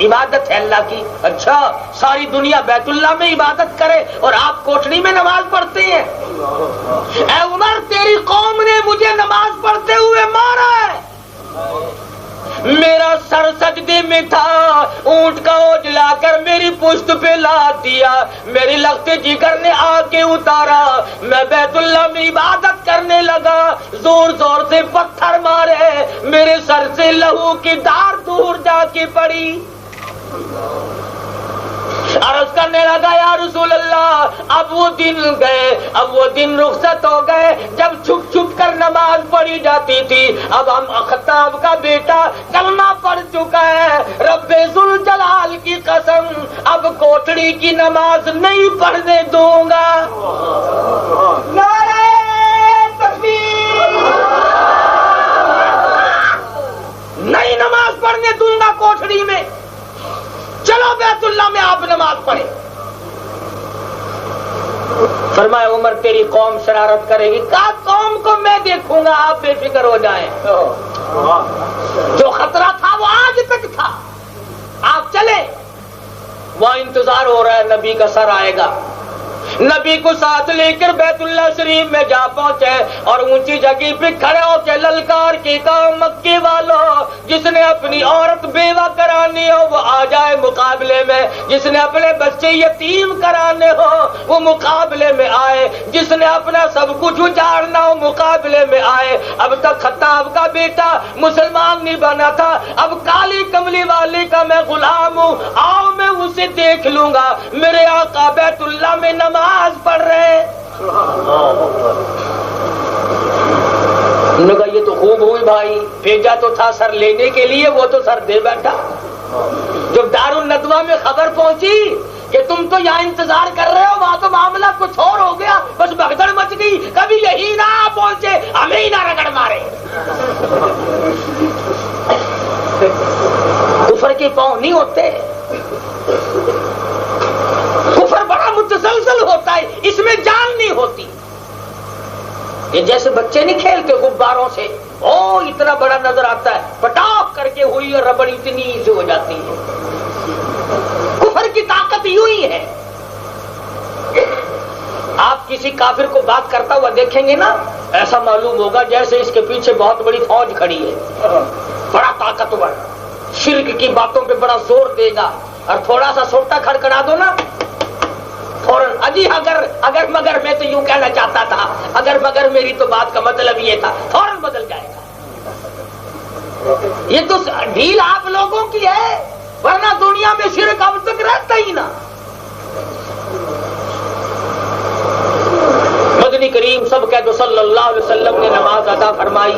عبادت ہے اللہ کی. اچھا ساری دنیا بیت اللہ میں عبادت کرے اور آپ کوٹھڑی میں نماز پڑھتے ہیں. اے عمر تیری قوم نے مجھے نماز پڑھتے ہوئے مارا ہے. میرا سر سجدے میں تھا, اونٹ کا اوج لا کر میری پشت پہ لاد دیا, میری لخت جگر نے آ کے اتارا, میں بیت اللہ میں عبادت کرنے لگا, زور زور سے پتھر مارے, میرے سر سے لہو کی دھار دور جا کے پڑی. عرض کرنے لگا یا رسول اللہ اب وہ دن گئے, اب وہ دن رخصت ہو گئے جب چھپ چھپ کر نماز پڑھی جاتی تھی. اب ہم خطاب کا بیٹا کلمہ پڑھ چکا ہے, رب ذوالجلال کی قسم اب کوٹڑی کی نماز نہیں پڑھنے دوں گا. نعرہ تکبیر, نہیں نماز پڑھنے دوں گا کوٹڑی میں. چلو بیت اللہ میں آپ نماز پڑھیں. فرمایا عمر تیری قوم شرارت کرے گی. کہا قوم کو میں دیکھوں گا, آپ بے فکر ہو جائیں. جو خطرہ تھا وہ آج تک تھا. آپ چلیں, وہاں انتظار ہو رہا ہے نبی کا سر آئے گا. نبی کو ساتھ لے کر بیت اللہ شریف میں جا پہنچے اور اونچی جگہ پہ کھڑے ہو کے للکار کے کہا مکے والوں جس نے اپنی عورت بیوہ کرانی ہو وہ آ جائے مقابلے میں, جس نے اپنے بچے یتیم کرانے ہو وہ مقابلے میں آئے, جس نے اپنا سب کچھ اجاڑنا ہو مقابلے میں آئے. اب تک خطاب کا بیٹا مسلمان نہیں بنا تھا, اب کالی کملی والے کا میں غلام ہوں, آؤ میں اسے دیکھ لوں گا. میرے آقا بیت اللہ میں نماز پڑھ رہے. انہوں نے کہا یہ تو خوب ہوئی بھائی, بھیجا تو تھا سر لینے کے لیے, وہ تو سر دے بیٹھا. جب دارالندوہ میں خبر پہنچی کہ تم تو یہاں انتظار کر رہے ہو, وہاں تو معاملہ کچھ اور ہو گیا, بس بھگدڑ مچ گئی. کبھی یہی نہ پہنچے ہمیں ہی نہ رگڑ مارے. کفر کے پاؤں نہیں ہوتے, کفر بڑا متسلسل ہوتا ہے, اس میں جان نہیں ہوتی. یہ جیسے بچے نہیں کھیلتے غباروں سے, او اتنا بڑا نظر آتا ہے, پٹاخ کر کے ہوئی اور ربڑ اتنی سے ہو جاتی ہے. کفر کی طاقت یوں ہی ہے. آپ کسی کافر کو بات کرتا ہوا دیکھیں گے نا, ایسا معلوم ہوگا جیسے اس کے پیچھے بہت بڑی فوج کھڑی ہے, بڑا طاقتور, شرک کی باتوں پہ بڑا زور دے گا, اور تھوڑا سا سوٹا کھڑکڑا دو نا فوراً اجی اگر مگر میں تو یوں کہنا چاہتا تھا, اگر مگر میری تو بات کا مطلب یہ تھا, فوراً بدل جائے گا. یہ تو ڈھیل آپ لوگوں کی ہے, ورنہ دنیا میں شرک اب تک رہتا ہی نہ. مدنی کریم سب کہہ دو صلی اللہ علیہ وسلم نے نماز ادا فرمائی.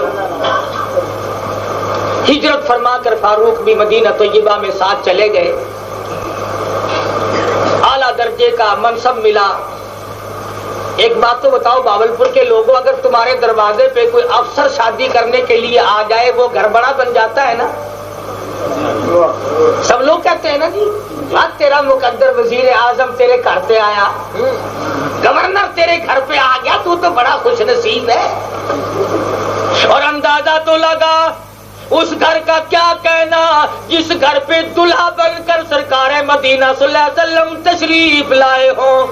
ہجرت فرما کر فاروق بھی مدینہ طیبہ میں ساتھ چلے گئے. اعلیٰ درجے کا منصب ملا. ایک بات تو بتاؤ باولپور کے لوگوں, اگر تمہارے دروازے پہ کوئی افسر شادی کرنے کے لیے آ جائے وہ گھر بڑا بن جاتا ہے نا. سب لوگ کہتے ہیں نا جی تیرا مقدر وزیر اعظم تیرے گھر پہ آیا, گورنر تیرے گھر پہ آ گیا, تو بڑا خوش نصیب ہے. اور اندازہ تو لگا اس گھر کا کیا کہنا جس گھر پہ دلہا بن کر سرکار مدینہ صلی اللہ علیہ وسلم تشریف لائے ہوں.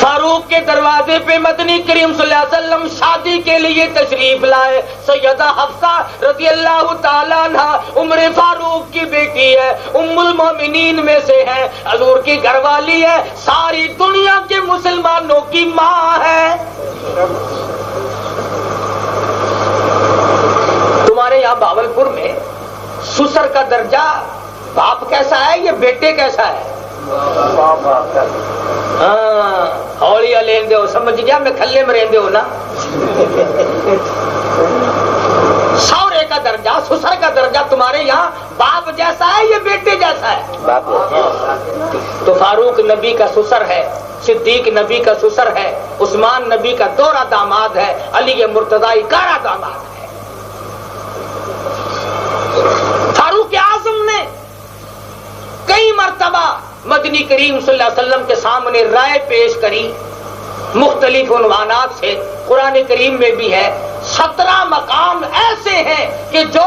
فاروق کے دروازے پہ مدنی کریم صلی اللہ علیہ وسلم شادی کے لیے تشریف لائے. سیدہ حفصہ رضی اللہ تعالیٰ عنہ عمر فاروق کی بیٹی ہے, ام المومنین میں سے ہے, حضور کی گھر والی ہے, ساری دنیا کے مسلمانوں کی ماں ہے. تمہارے یہاں باولپور میں سسر کا درجہ باپ کیسا ہے, یہ بیٹے کیسا ہے؟ ہاں ہولی لیندے ہو, سمجھ گیا میں کھلے میں رہندے ہو نا. سورے کا درجہ, سسر کا درجہ تمہارے یہاں باپ جیسا ہے یہ بیٹے جیسا ہے؟ تو فاروق نبی کا سسر ہے, صدیق نبی کا سسر ہے, عثمان نبی کا دوہرا داماد ہے, علی مرتضی کارا داماد ہے. فاروق اعظم نے کئی مرتبہ مدنی کریم صلی اللہ علیہ وسلم کے سامنے رائے پیش کری مختلف عنوانات سے. قرآن کریم میں بھی ہے 17 مقام ایسے ہیں کہ جو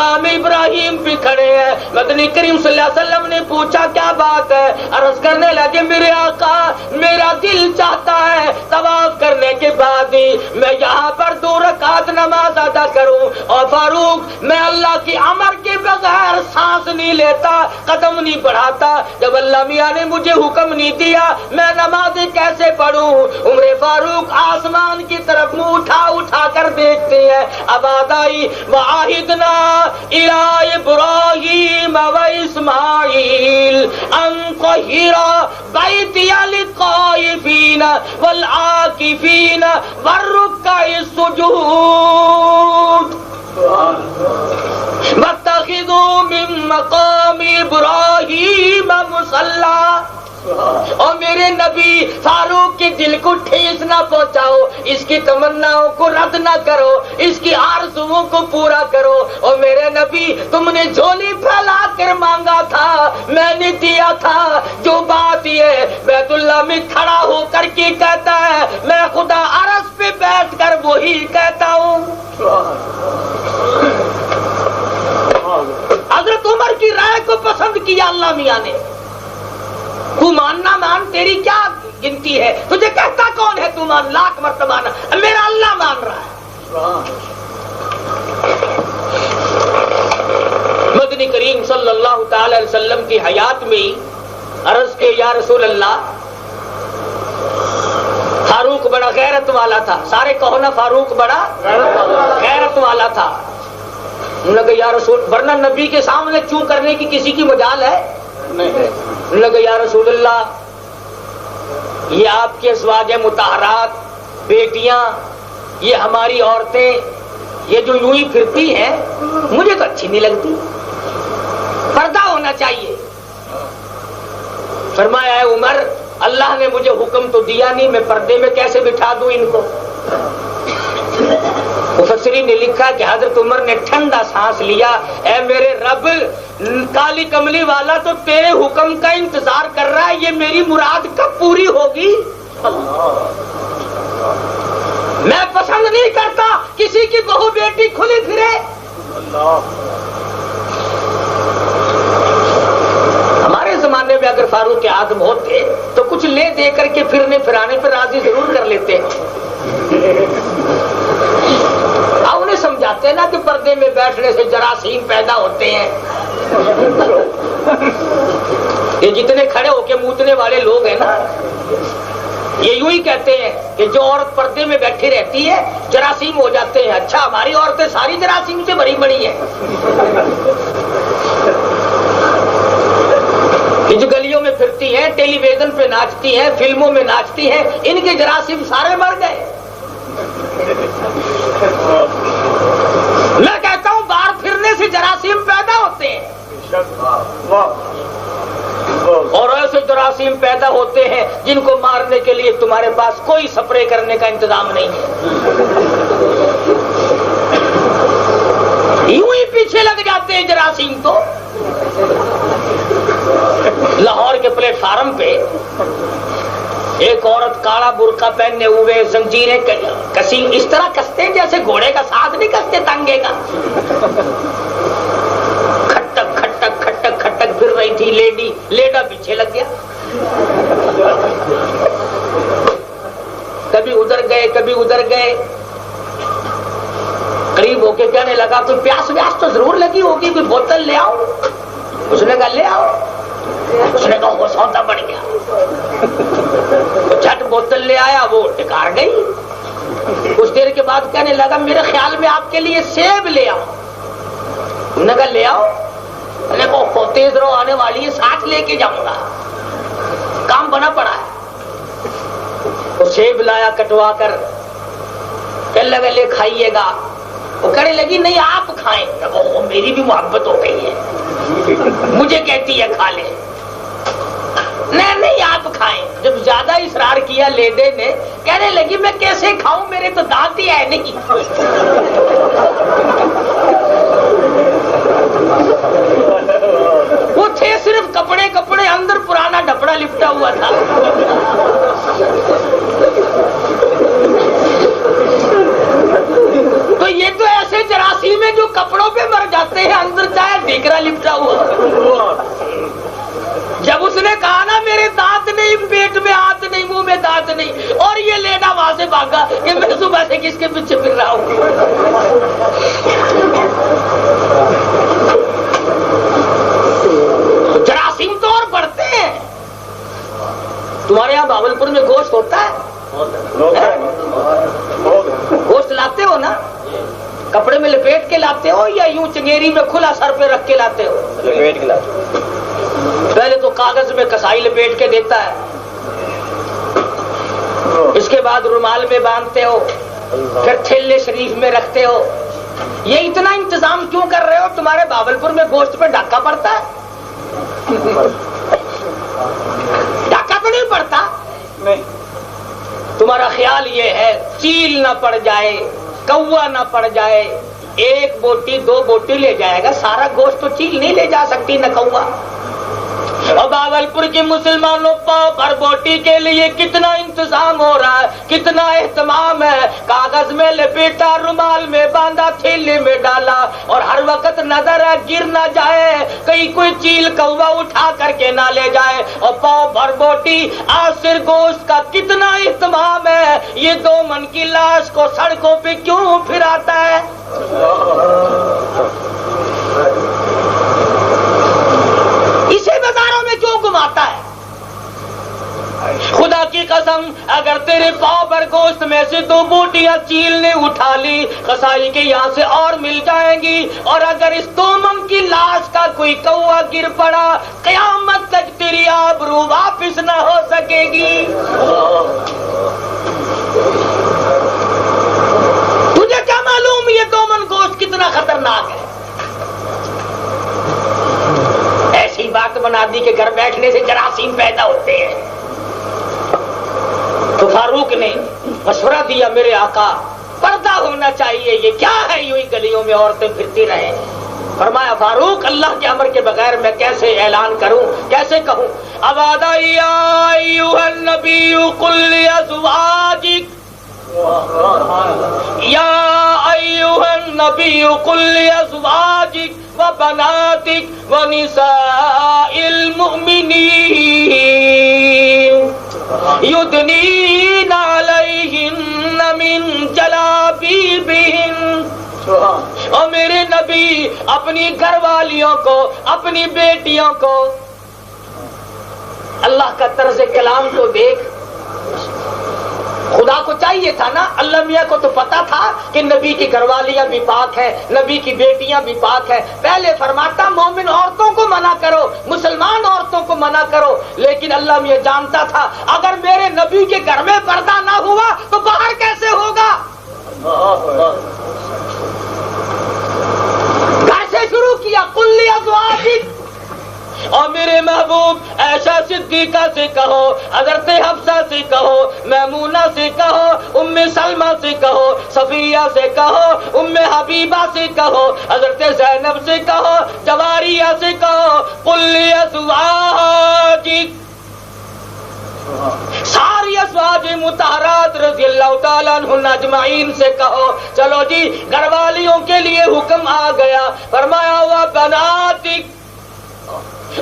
مقام ابراہیم بھی کھڑے ہیں. مدنی کریم صلی اللہ علیہ وسلم نے پوچھا کیا بات ہے؟ عرض کرنے لگے میرے آقا میرا دل چاہتا ہے طواف کرنے کے بعد ہی میں یہاں پر 2 رکعت نماز ادا کروں. اور فاروق میں اللہ کی امر کے بغیر سانس نہیں لیتا، قدم نہیں بڑھاتا. جب اللہ میاں نے مجھے حکم نہیں دیا میں نمازیں کیسے پڑھوں؟ عمر فاروق آسمان کی طرف منہ اٹھا کر دیکھتے ہیں. آواز آئی وعہدنا الی ابراہیم و اسماعیل ان طہرا بیتی للطائفین والعاکفین والرکع السجود واتخذوا من مقام ابراہیم مصلی. اور میرے نبی فاروق کے دل کو ٹھیس نہ پہنچاؤ، اس کی تمناؤں کو رد نہ کرو، اس کی آرزوؤں کو پورا کرو. اور میرے نبی تم نے جھولی پھیلا کر مانگا تھا میں نے دیا تھا. جو بات یہ بیت اللہ میں کھڑا ہو کر کے کہتا ہے میں خدا عرش پہ بیٹھ کر وہی کہتا ہوں. حضرت عمر کی رائے کو پسند کیا اللہ میاں نے. تو ماننا مان، تیری کیا گنتی ہے؟ تجھے کہتا کون ہے تو مان؟ لاکھ مرتبہ میرا اللہ مان رہا ہے. مدنی کریم صلی اللہ تعالی علیہ وسلم کی حیات میں ہی عرض کے یا رسول اللہ فاروق بڑا غیرت والا تھا. سارے کہو نا فاروق بڑا غیرت والا تھا. لگا یا رسول، ورنہ نبی کے سامنے چوں کرنے کی کسی کی مجال ہے؟ لگا یا رسول اللہ یہ آپ کے ازواج مطہرات بیٹیاں، یہ ہماری عورتیں، یہ جو یوں ہی پھرتی ہیں مجھے تو اچھی نہیں لگتی، پردہ ہونا چاہیے. فرمایا ہے عمر اللہ نے مجھے حکم تو دیا نہیں، میں پردے میں کیسے بٹھا دوں ان کو؟ مفسرین نے لکھا کہ حضرت عمر نے ٹھنڈا سانس لیا. اے میرے رب، کالی کملی والا تو تیرے حکم کا انتظار کر رہا ہے، یہ میری مراد کب پوری ہوگی؟ میں پسند نہیں کرتا کسی کی بہو بیٹی کھلی پھرے. ہمارے زمانے میں اگر فاروق اعظم ہوتے تو کچھ لے دے کر کے پھرنے پھرانے پر راضی ضرور کر لیتے ہیں. انہیں سمجھاتے نا کہ پردے میں بیٹھنے سے جراثیم پیدا ہوتے ہیں. یہ جتنے کھڑے ہو کے موتنے والے لوگ ہیں نا یہ یوں ہی کہتے ہیں کہ جو عورت پردے میں بیٹھی رہتی ہے جراثیم ہو جاتے ہیں. اچھا ہماری عورتیں ساری جراثیم سے بھری پڑی ہیں. جو گلیوں میں پھرتی ہیں، ٹیلی ویژن پہ ناچتی ہیں، فلموں میں ناچتی ہیں، ان کے جراثیم سارے مر گئے. میں کہتا ہوں باہر پھرنے سے جراثیم پیدا ہوتے ہیں اور ایسے جراثیم پیدا ہوتے ہیں جن کو مارنے کے لیے تمہارے پاس کوئی سپرے کرنے کا انتظام نہیں ہے. یوں ہی پیچھے لگ جاتے ہیں جراثیم. تو لاہور کے پلیٹ فارم پہ ایک عورت کالا برقع پہننے ہوئے زنجیریں کسی اس طرح کستے جیسے گھوڑے کا ساتھ نہیں کستے تنگے کا. کھٹک کھٹک کھٹک کھٹک پھر رہی تھی. لیڈا پیچھے لگ گیا. کبھی ادھر گئے کبھی ادھر گئے. قریب ہو کے کہنے لگا کوئی پیاس ویاس تو ضرور لگی ہوگی، کوئی بوتل لے آؤ. اس نے کہا لے آؤ. اس نے کہا وہ سودا بڑھ گیا. جھٹ بوتل لے آیا، وہ ٹکار گئی. کچھ دیر کے بعد کہنے لگا میرے خیال میں آپ کے لیے سیب لے آؤ. انہوں نے کہا لے آؤ. میں نے کہا تیز رو آنے والی ہے، ساتھ لے کے جاؤں گا. کام بنا پڑا ہے. وہ سیب لایا کٹوا کر، کہنے لگا لے کھائیے گا. وہ کہنے لگی نہیں آپ کھائیں. میری بھی محبت ہو گئی ہے، مجھے کہتی ہے کھا لے. نہیں آپ کھائیں. جب زیادہ اصرار کیا لیڈے نے، کہنے لگی میں کیسے کھاؤں، میرے تو دانت ہی ہے نہیں. وہ تھے صرف کپڑے اندر پرانا ڈپڑا لپٹا ہوا تھا. تو یہ تو ایسے جراثیم ہیں جو کپڑوں پہ مر جاتے ہیں، بات نہیں. اور یہ لینا وہاں سے بھاگا کہ میں صبح سے کس کے پیچھے پھر رہا ہوں. جراثیم تو اور بڑھتے ہیں. تمہارے یہاں بھاولپور میں گوشت ہوتا ہے؟ گوشت لاتے ہو نا؟ کپڑے میں لپیٹ کے لاتے ہو یا یوں چنگیری میں کھلا سر پہ رکھ کے لاتے ہو؟ لپیٹ کے لاتے ہو. پہلے تو کاغذ میں کسائی لپیٹ کے دیتا ہے, اس کے بعد رومال میں باندھتے ہو, پھر تھیلے شریف میں رکھتے ہو. یہ اتنا انتظام کیوں کر رہے ہو؟ تمہارے بھاولپور میں گوشت پہ ڈاکہ پڑتا ہے؟ ڈاکہ تو نہیں پڑتا. تمہارا خیال یہ ہے چیل نہ پڑ جائے, کوا نہ پڑ جائے, ایک بوٹی دو بوٹی لے جائے گا, سارا گوشت تو چیل نہیں لے جا سکتی نہ کوا. اور بھاولپور کے مسلمانوں پاؤ بھر بوٹی کے لیے کتنا انتظام ہو رہا ہے, کتنا اہتمام ہے. کاغذ میں لپیٹا, رومال میں باندھا, تھیلے میں ڈالا, اور ہر وقت نظر ہے گر نہ جائے, کہیں کوئی چیل کوا اٹھا کر کے نہ لے جائے. اور پاؤ بھر بوٹی آخر گوشت کا کتنا اہتمام ہے. یہ 2 من کی لاش کو سڑکوں پہ کیوں پھراتا ہے؟ اسے بازاروں میں کیوں گھماتا ہے؟ خدا کی قسم اگر تیرے پاؤں پر گوشت میں سے 2 بوٹیاں چیل نے اٹھا لی, قصائی کے یہاں سے اور مل جائیں گی. اور اگر اس 2 من کی لاش کا کوئی کوا گر پڑا, قیامت تک تیری آبرو واپس نہ ہو سکے گی. تجھے کیا معلوم یہ 2 من گوشت کتنا خطرناک ہے؟ ایسی بات بنا دی کہ گھر بیٹھنے سے جراثیم پیدا ہوتے ہیں. تو فاروق نے مشورہ دیا, میرے آقا پردہ ہونا چاہیے, یہ کیا ہے یوں ہی گلیوں میں عورتیں پھرتی رہیں. فرمایا فاروق اللہ کے امر کے بغیر میں کیسے اعلان کروں, کیسے کہوں؟ اوادہ یا ایھا النبی قل لازواجک, یا ایھا النبی قل لازواجک وبناتک ونساء المؤمنین یدنین علیہن من جلابیبہن. اور میرے نبی اپنی گھر والیوں کو, اپنی بیٹیوں کو, اللہ کا طرز کلام تو دیکھ. خدا کو چاہیے تھا نا, اللہ میاں کو تو پتا تھا کہ نبی کی گھر والیاں بھی پاک ہیں, نبی کی بیٹیاں بھی پاک ہیں. پہلے فرماتا مومن عورتوں کو منع کرو, مسلمان عورتوں کو منع کرو. لیکن اللہ میاں جانتا تھا اگر میرے نبی کے گھر میں پردہ نہ ہوا تو باہر کیسے ہوگا. گھر سے شروع کیا, قل لازواجک. اور میرے محبوب عائشہ صدیقہ سے کہو, حضرت حفصہ سے کہو, میمونہ سے کہو, ام سلمہ سے کہو, صفیہ سے کہو, ام حبیبہ سے کہو, حضرت زینب سے کہو, جواریہ سے کہو, قل لازواجک. ساری ازواج مطہرات رضی اللہ تعالیٰ عنہن اجمعین سے کہو. چلو جی گھر والیوں کے لیے حکم آ گیا. فرمایا ہوا بناتک,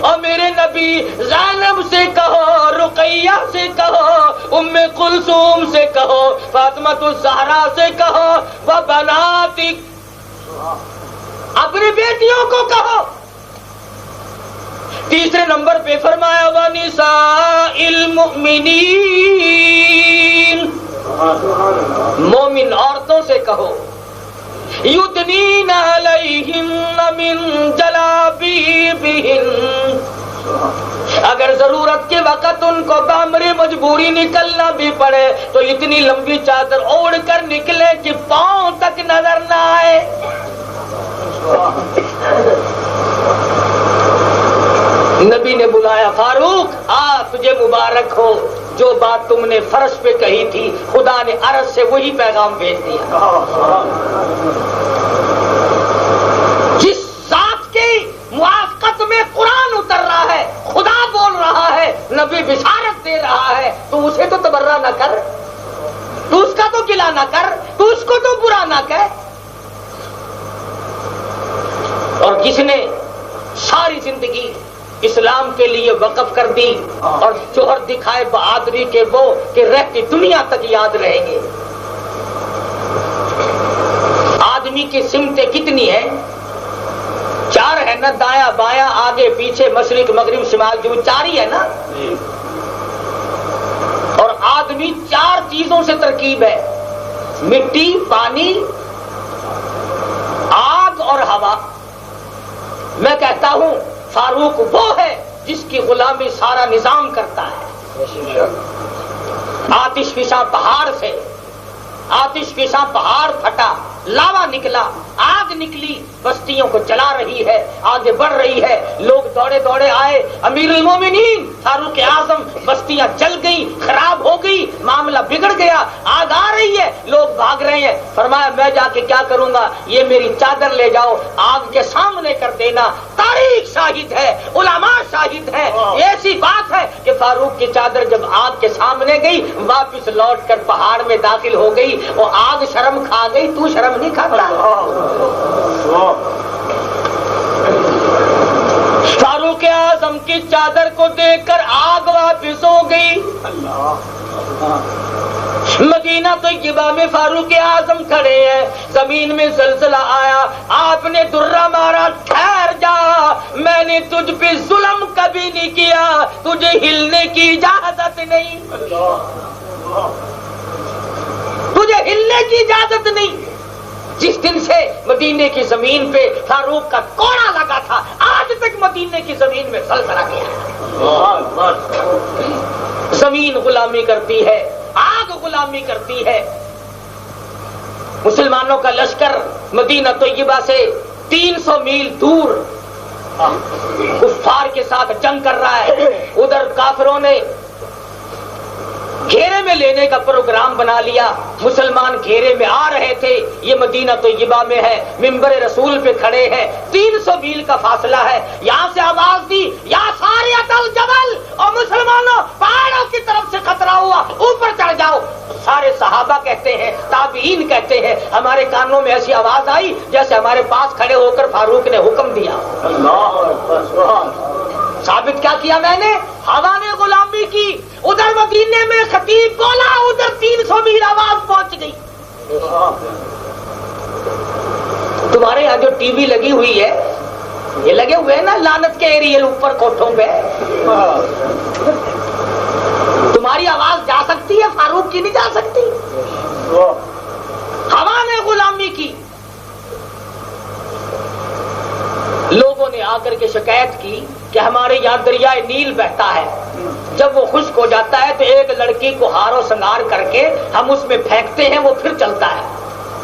اور میرے نبی زینب سے کہو, رقیہ سے کہو, ام کلثوم سے کہو, فاطمہ الزہرا سے کہو, وبناتک, اپنی بیٹیوں کو کہو. تیسرے نمبر پہ فرمایا ونساء المؤمنین, مومن عورتوں سے کہو, یدنین علیہن من جلابیبہن, اگر ضرورت کے وقت ان کو بامر مجبوری نکلنا بھی پڑے تو اتنی لمبی چادر اوڑھ کر نکلے کہ پاؤں تک نظر نہ آئے. نبی نے بلایا, فاروق تجھے مبارک ہو, جو بات تم نے فرش پہ کہی تھی خدا نے عرش سے وہی پیغام بھیج دیا. جس ذات کی موافقت میں قرآن اتر رہا ہے, خدا بول رہا ہے, نبی بشارت دے رہا ہے, تو اسے تو تبرہ نہ کر, تو اس کا تو گلہ نہ کر, تو اس کو تو برا نہ کہہ. اور جس نے ساری زندگی اسلام کے لیے وقف کر دی اور جوہر دکھائے بہادری کے وہ کہ رہتی دنیا تک یاد رہیں گے. آدمی کی سمتیں کتنی ہیں؟ 4 ہے نا، دایاں بایاں آگے پیچھے مشرق مغرب شمال جنوب، 4 ہی ہے نا. اور آدمی 4 چیزوں سے ترکیب ہے: مٹی، پانی، آگ اور ہوا. میں کہتا ہوں فاروق وہ ہے جس کی غلامی سارا نظام کرتا ہے. آتش فشاں پہاڑ سے آتش فشاں پہاڑ پھٹا، لاوا نکلا، آگ نکلی، بستیوں کو جلا رہی ہے، آگے بڑھ رہی ہے. لوگ دوڑے دوڑے آئے، امیر المومنین فاروق اعظم، بستیاں جل گئی، خراب ہو گئی، معاملہ بگڑ گیا، آگ آ رہی ہے، لوگ بھاگ رہے ہیں. فرمایا میں جا کے کیا کروں گا؟ یہ میری چادر لے جاؤ، آگ کے سامنے کر دینا. تاریخ شاہد ہے، علماء شاہد ہے. ایسی بات ہے کہ فاروق کی چادر جب آگ کے سامنے گئی، واپس لوٹ کر پہاڑ میں داخل ہو گئی. وہ آگ شرم کھا گئی، تو شرم نہیں کھاتا؟ فاروق اعظم کی چادر کو دیکھ کر آگ واپس ہو گئی. مدینہ طیبہ میں فاروق اعظم کھڑے ہیں، زمین میں زلزلہ آیا، آپ نے درہ مارا، ٹھہر جا، میں نے تجھ پہ ظلم کبھی نہیں کیا، تجھے ہلنے کی اجازت نہیں، تجھے ہلنے کی اجازت نہیں. جس دن سے مدینے کی زمین پہ فاروق کا کوڑا لگا تھا، آج تک مدینے کی زمین میں زلزلہ گیا. زمین غلامی کرتی ہے، آگ غلامی کرتی ہے. مسلمانوں کا لشکر مدینہ طیبہ سے 300 میل دور کفار کے ساتھ جنگ کر رہا ہے. ادھر کافروں نے گھیرے میں لینے کا پروگرام بنا لیا. مسلمان گھیرے میں آ رہے تھے. یہ مدینہ طیبہ میں ہے، منبر رسول پہ کھڑے ہیں، 300 میل کا فاصلہ ہے. یہاں سے آواز دی، یا ساریۃ الجبل، اور مسلمانوں پہاڑوں کی طرف سے خطرہ ہوا، اوپر چڑھ جاؤ. سارے صحابہ کہتے ہیں، تابعین کہتے ہیں، ہمارے کانوں میں ایسی آواز آئی جیسے ہمارے پاس کھڑے ہو کر فاروق نے حکم دیا. ثابت کیا کیا میں نے؟ ہوا نے غلامی کی. ادھر مدینے میں خطیب بولا، ادھر 300 میل آواز پہنچ گئی. تمہارے یہاں جو ٹی وی لگی ہوئی ہے، یہ لگے ہوئے ہیں نا لعنت کے ایریل اوپر کوٹھوں پہ، تمہاری آواز جا سکتی ہے، فاروق کی نہیں جا سکتی. ہوا نے غلامی کی. لوگوں نے آ کر کے شکایت کی کہ ہمارے یہاں دریائے نیل بہتا ہے، جب وہ خشک ہو جاتا ہے تو ایک لڑکی کو ہار و سنگار کر کے ہم اس میں پھینکتے ہیں، وہ پھر چلتا ہے.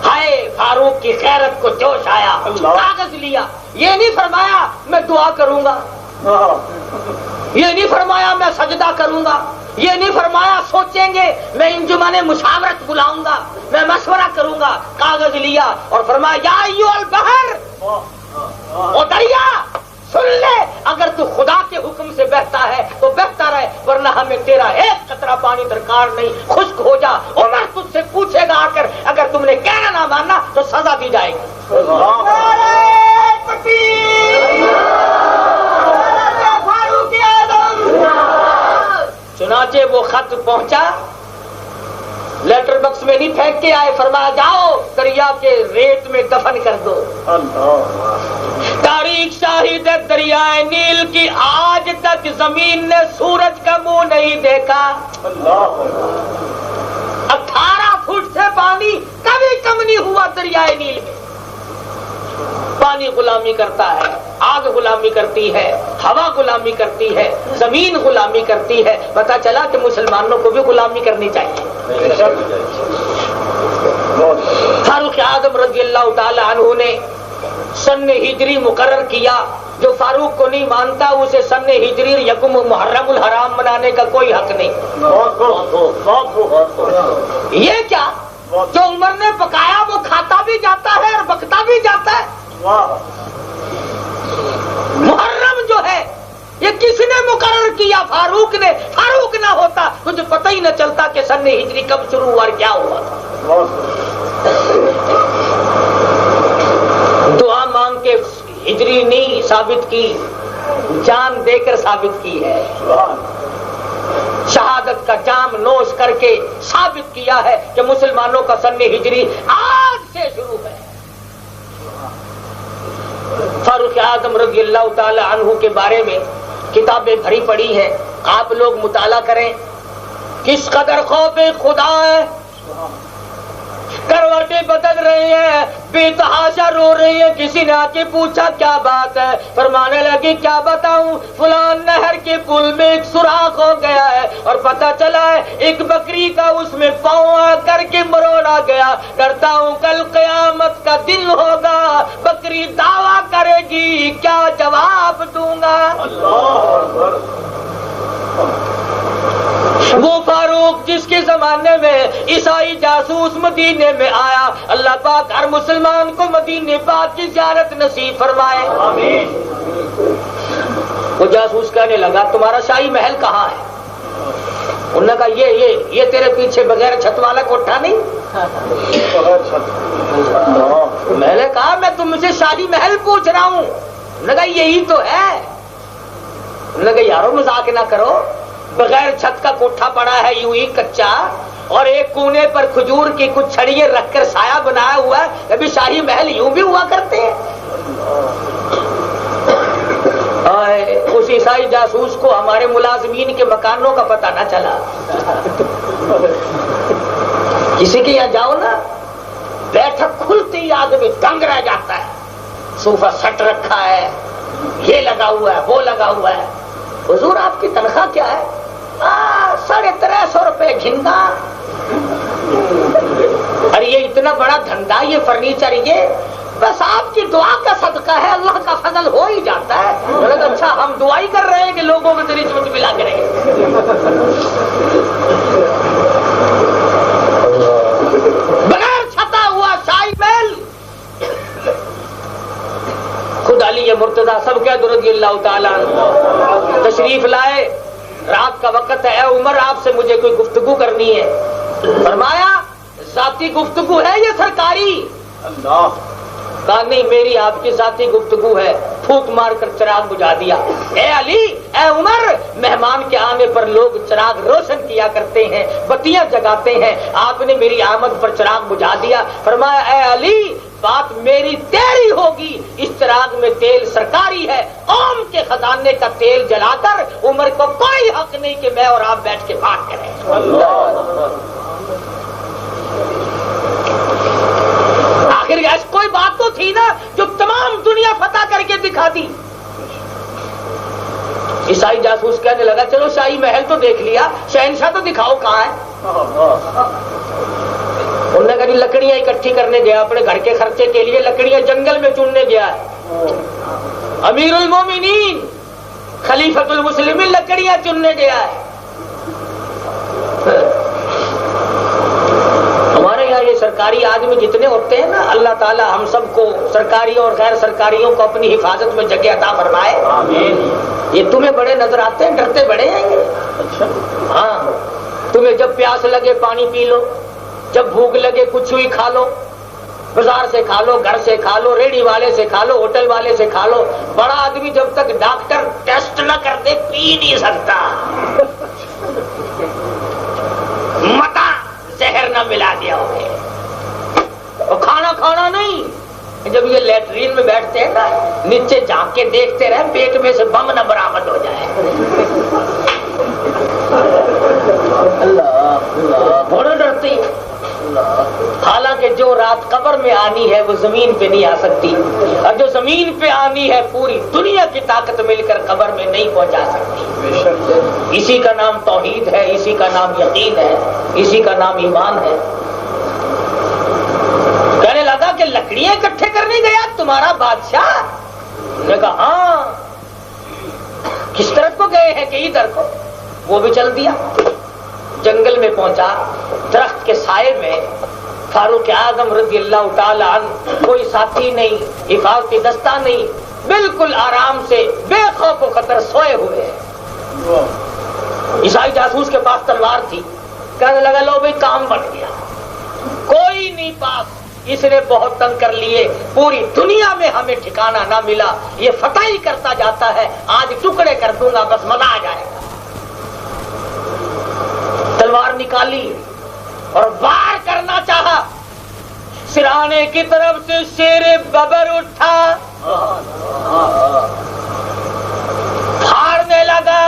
ہائے فاروق کی خیرت کو جوش آیا، کاغذ لیا. یہ نہیں فرمایا میں دعا کروں گا، یہ نہیں فرمایا میں سجدہ کروں گا، یہ نہیں فرمایا سوچیں گے، میں انجمن مشاورت بلاؤں گا، میں مشورہ کروں گا. کاغذ لیا اور فرمایا یا ایھا البحر، او دریا سن لے، اگر تو خدا کے حکم سے بہتا ہے تو بہتا رہے، ورنہ ہمیں تیرا ایک قطرہ پانی درکار نہیں، خشک ہو جا. عمر تجھ سے پوچھے گا آ کر، اگر تم نے کہنا نہ ماننا تو سزا دی جائے گی. چنانچہ وہ خط پہنچا، لیٹر باکس میں نہیں پھینک کے آئے، فرمایا جاؤ دریا کے ریت میں دفن کر دو. تاریخ شاہد ہے دریائے نیل کی، آج تک زمین نے سورج کا منہ نہیں دیکھا. 18 فٹ سے پانی کبھی کم نہیں ہوا دریائے نیل میں. پانی غلامی کرتا ہے، آگ غلامی کرتی ہے، ہوا غلامی کرتی ہے، زمین غلامی کرتی ہے. پتہ چلا کہ مسلمانوں کو بھی غلامی کرنی چاہیے. فاروق اعظم رضی اللہ تعالی عنہ نے سن ہجری مقرر کیا. جو فاروق کو نہیں مانتا اسے سن ہجری یکم محرم الحرام منانے کا کوئی حق نہیں. یہ کیا جو عمر نے پکایا وہ کھاتا بھی جاتا ہے اور بکتا بھی جاتا ہے. محرم جو ہے یہ کس نے مقرر کیا؟ فاروق نے. فاروق نہ ہوتا تجھے پتہ ہی نہ چلتا کہ سن ہجری کب شروع ہوا اور کیا ہوا. دعا مانگ کے ہجری نہیں ثابت کی، جان دے کر ثابت کی ہے، شہادت کا جام نوش کر کے ثابت کیا ہے کہ مسلمانوں کا سن ہجری آج سے شروع ہے۔ فاروق اعظم رضی اللہ تعالی عنہ کے بارے میں کتابیں بھری پڑی ہیں، آپ لوگ مطالعہ کریں، کس قدر خوف خدا ہے، کروٹیں بدل رہی ہیں، بے تحاشا رو رہی ہیں۔ کسی نے آ کے پوچھا کیا بات ہے، فرمانے لگی کیا بتاؤں، فلان نہر کے پل میں ایک سوراخ ہو گیا ہے اور پتہ چلا ہے ایک بکری کا اس میں پاؤں آ کر کے مروڑا گیا، ڈرتا ہوں کل قیامت کا دن ہوگا، بکری دعویٰ کرے گی، کیا جواب دوں گا؟ وہ فاروق جس کے زمانے میں عیسائی جاسوس مدینے میں آیا، اللہ پاک ہر مسلمان کو مدینے پاک کی زیارت نصیب فرمائے، آمین۔ وہ جاسوس کہنے لگا تمہارا شاہی محل کہاں ہے؟ انہوں نے کہا یہ تیرے پیچھے بغیر چھت والا کوٹھا نہیں؟ میں نے کہا میں تم سے شاہی محل پوچھ رہا ہوں۔ انہوں نے کہا یہی تو ہے۔ انہوں نے کہا یارو مذاق نہ کرو، بغیر چھت کا کوٹھا پڑا ہے یوں ہی کچا، اور ایک کونے پر کھجور کی کچھ چھڑیاں رکھ کر سایہ بنایا ہوا ہے، ابھی شاہی محل یوں بھی ہوا کرتے ہیں۔ اس عیسائی جاسوس کو ہمارے ملازمین کے مکانوں کا پتہ نہ چلا۔ کسی کے یہاں جاؤ نا، بیٹھک کھلتے ہی آدمی دنگ رہ جاتا ہے، صوفہ سٹ رکھا ہے، یہ لگا ہوا ہے، وہ لگا ہوا ہے۔ حضور آپ کی تنخواہ کیا ہے؟ 350 روپے گھننا۔ اور یہ اتنا بڑا دھندا، یہ فرنیچر، یہ بس آپ کی دعا کا صدقہ ہے، اللہ کا فضل ہو ہی جاتا ہے۔ اچھا ہم دعا ہی کر رہے ہیں کہ لوگوں میں رشوت ملا کریں۔ بغیر چھتا ہوا شاہی محل، خود علی مرتضیٰ سب کے رضی اللہ تعالیٰ عنہ تشریف لائے، رات کا وقت ہے، اے عمر آپ سے مجھے کوئی گفتگو کرنی ہے۔ فرمایا ذاتی گفتگو ہے یہ سرکاری؟ کہا نہیں میری آپ کی ذاتی گفتگو ہے، پھونک مار کر چراغ بجھا دیا۔ اے علی، اے عمر، مہمان کے آنے پر لوگ چراغ روشن کیا کرتے ہیں، بتیاں جگاتے ہیں، آپ نے میری آمد پر چراغ بجھا دیا۔ فرمایا اے علی بات میری تیری ہوگی، اس چراغ میں تیل سرکاری ہے، قوم کے خزانے کا تیل جلا کر عمر کو کوئی حق نہیں کہ میں اور آپ بیٹھ کے بات کریں۔ آخر ایسی کوئی بات تو تھی نا جو تمام دنیا فتح کر کے دکھا دی۔ عیسائی جاسوس کہنے لگا چلو شاہی محل تو دیکھ لیا، شہنشاہ تو دکھاؤ کہاں ہے؟ انہوں نے کہا لکڑیاں اکٹھی کرنے گیا، اپنے گھر کے خرچے کے لیے لکڑیاں جنگل میں چننے گیا ہے۔ امیر المومنین خلیفۃ المسلمین لکڑیاں چننے گیا ہے۔ ہمارے یہاں یہ سرکاری آدمی جتنے ہوتے ہیں نا، اللہ تعالیٰ ہم سب کو سرکاری اور غیر سرکاریوں کو اپنی حفاظت میں جگہ عطا فرمائے، آمین۔ یہ تمہیں بڑے نظر آتے ہیں، ڈرتے بڑے ہیں یہ۔ ہاں تمہیں جب پیاس لگے پانی پی لو، جب بھوک لگے کچھ ہوئی کھا لو، بازار سے کھا لو، گھر سے کھا لو، ریڑھی والے سے کھا لو، ہوٹل والے سے کھا لو۔ بڑا آدمی جب تک ڈاکٹر ٹیسٹ نہ کر دے پی نہیں سکتا، متا زہر نہ ملا دیا ہو۔ کھانا کھانا نہیں، جب یہ لیٹرین میں بیٹھتے ہیں نا، نیچے جھانک کے دیکھتے رہے پیٹ میں سے بم نہ برآمد ہو جائے۔ بڑے ڈرتے ہیں۔ حالانکہ جو رات قبر میں آنی ہے وہ زمین پہ نہیں آ سکتی، اور جو زمین پہ آنی ہے پوری دنیا کی طاقت مل کر قبر میں نہیں پہنچا سکتی۔ اسی کا نام توحید ہے، اسی کا نام یقین ہے، اسی کا نام ایمان ہے۔ کہنے لگا کہ لکڑیاں اکٹھے کرنے گیا تمہارا بادشاہ؟ نے کہا ہاں۔ کس طرف کو گئے ہیں کہ ادھر کو؟ وہ بھی چل دیا، جنگل میں پہنچا، درخت کے سائے میں فاروق اعظم رضی اللہ تعالی عنہ، کوئی ساتھی نہیں، حفاظتی دستہ نہیں، بالکل آرام سے بے خوف و خطر سوئے ہوئے ہیں۔ عیسائی جاسوس کے پاس تلوار تھی، کہنے لگا لو بھائی کام بن گیا، کوئی نہیں پاس، اس نے بہت تنگ کر لیے، پوری دنیا میں ہمیں ٹھکانہ نہ ملا، یہ فتح ہی کرتا جاتا ہے، آج ٹکڑے کر دوں گا بس مزہ آ جائے گا۔ تلوار نکالی اور وار کرنا چاہا، سرانے کی طرف سے شیر ببر اٹھا، پھاڑنے لگا،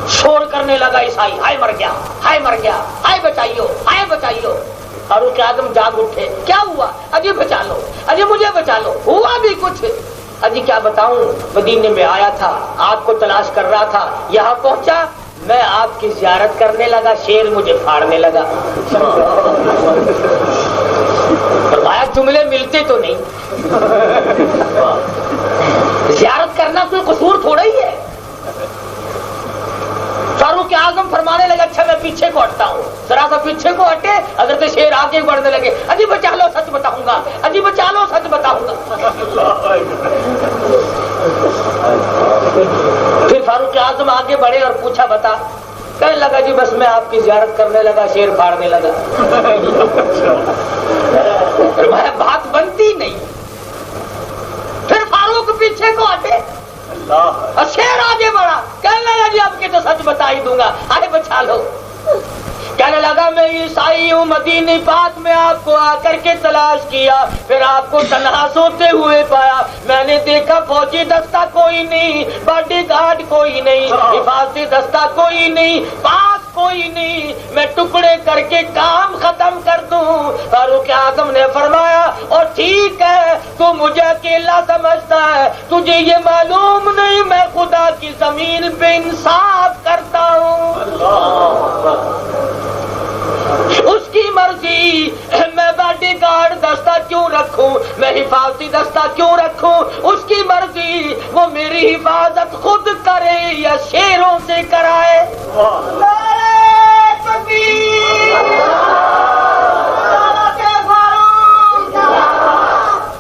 شور کرنے لگا عیسائی، ہائے مر گیا، ہائے مر گیا، ہائے بچائیو، ہائے بچائیو۔ فاروق اعظم جاگ اٹھے، کیا ہوا؟ اجی بچا لو، اجی مجھے بچا لو، ہوا بھی کچھ؟ اجی کیا بتاؤں، مدینے میں آیا تھا، آپ کو تلاش کر رہا تھا، یہاں پہنچا، میں آپ کی زیارت کرنے لگا، شیر مجھے پھاڑنے لگا۔ فرمایا جملے ملتے تو نہیں، زیارت کرنا کوئی قصور تھوڑا ہی ہے۔ فاروق اعظم فرمانے لگا اچھا میں پیچھے کو ہٹتا ہوں، ذرا سا پیچھے کو ہٹے، حضرت شیر آگے بڑھنے لگے، اجی بچا لو سچ بتاؤں گا، اجی بچا لو سچ بتاؤں گا۔ پھر فاروق اعظم آگے بڑھے اور پوچھا بتا، کہنے لگا جی بس میں آپ کی زیارت کرنے لگا، شیر پھاڑنے لگا۔ فرمایا بات بنتی نہیں۔ پھر فاروق پیچھے کو ہٹے اور شیر آگے بڑھا، کہنے لگا جی آپ کے تو سچ بتا ہی دوں گا، آئے بچا لو۔ کہنے لگا میں عیسائی ہوں، مدینے پاک میں آپ کو آ کر کے تلاش کیا، پھر آپ کو تنہا سوتے ہوئے پایا، میں نے دیکھا فوجی دستہ کوئی نہیں، باڈی گارڈ کوئی نہیں، حفاظتی دستہ کوئی نہیں، پاس کوئی نہیں، میں ٹکڑے کر کے کام ختم کر دوں۔ فاروق اعظم نے فرمایا اور ٹھیک ہے، تو مجھے اکیلا سمجھتا ہے، تجھے یہ معلوم نہیں میں خدا کی زمین پہ انصاف کرتا ہوں، اس کی مرضی، میں باڈی گارڈ دستہ کیوں رکھوں، میں حفاظتی دستہ کیوں رکھوں، اس کی مرضی، وہ میری حفاظت خود کرے یا شیروں سے کرائے۔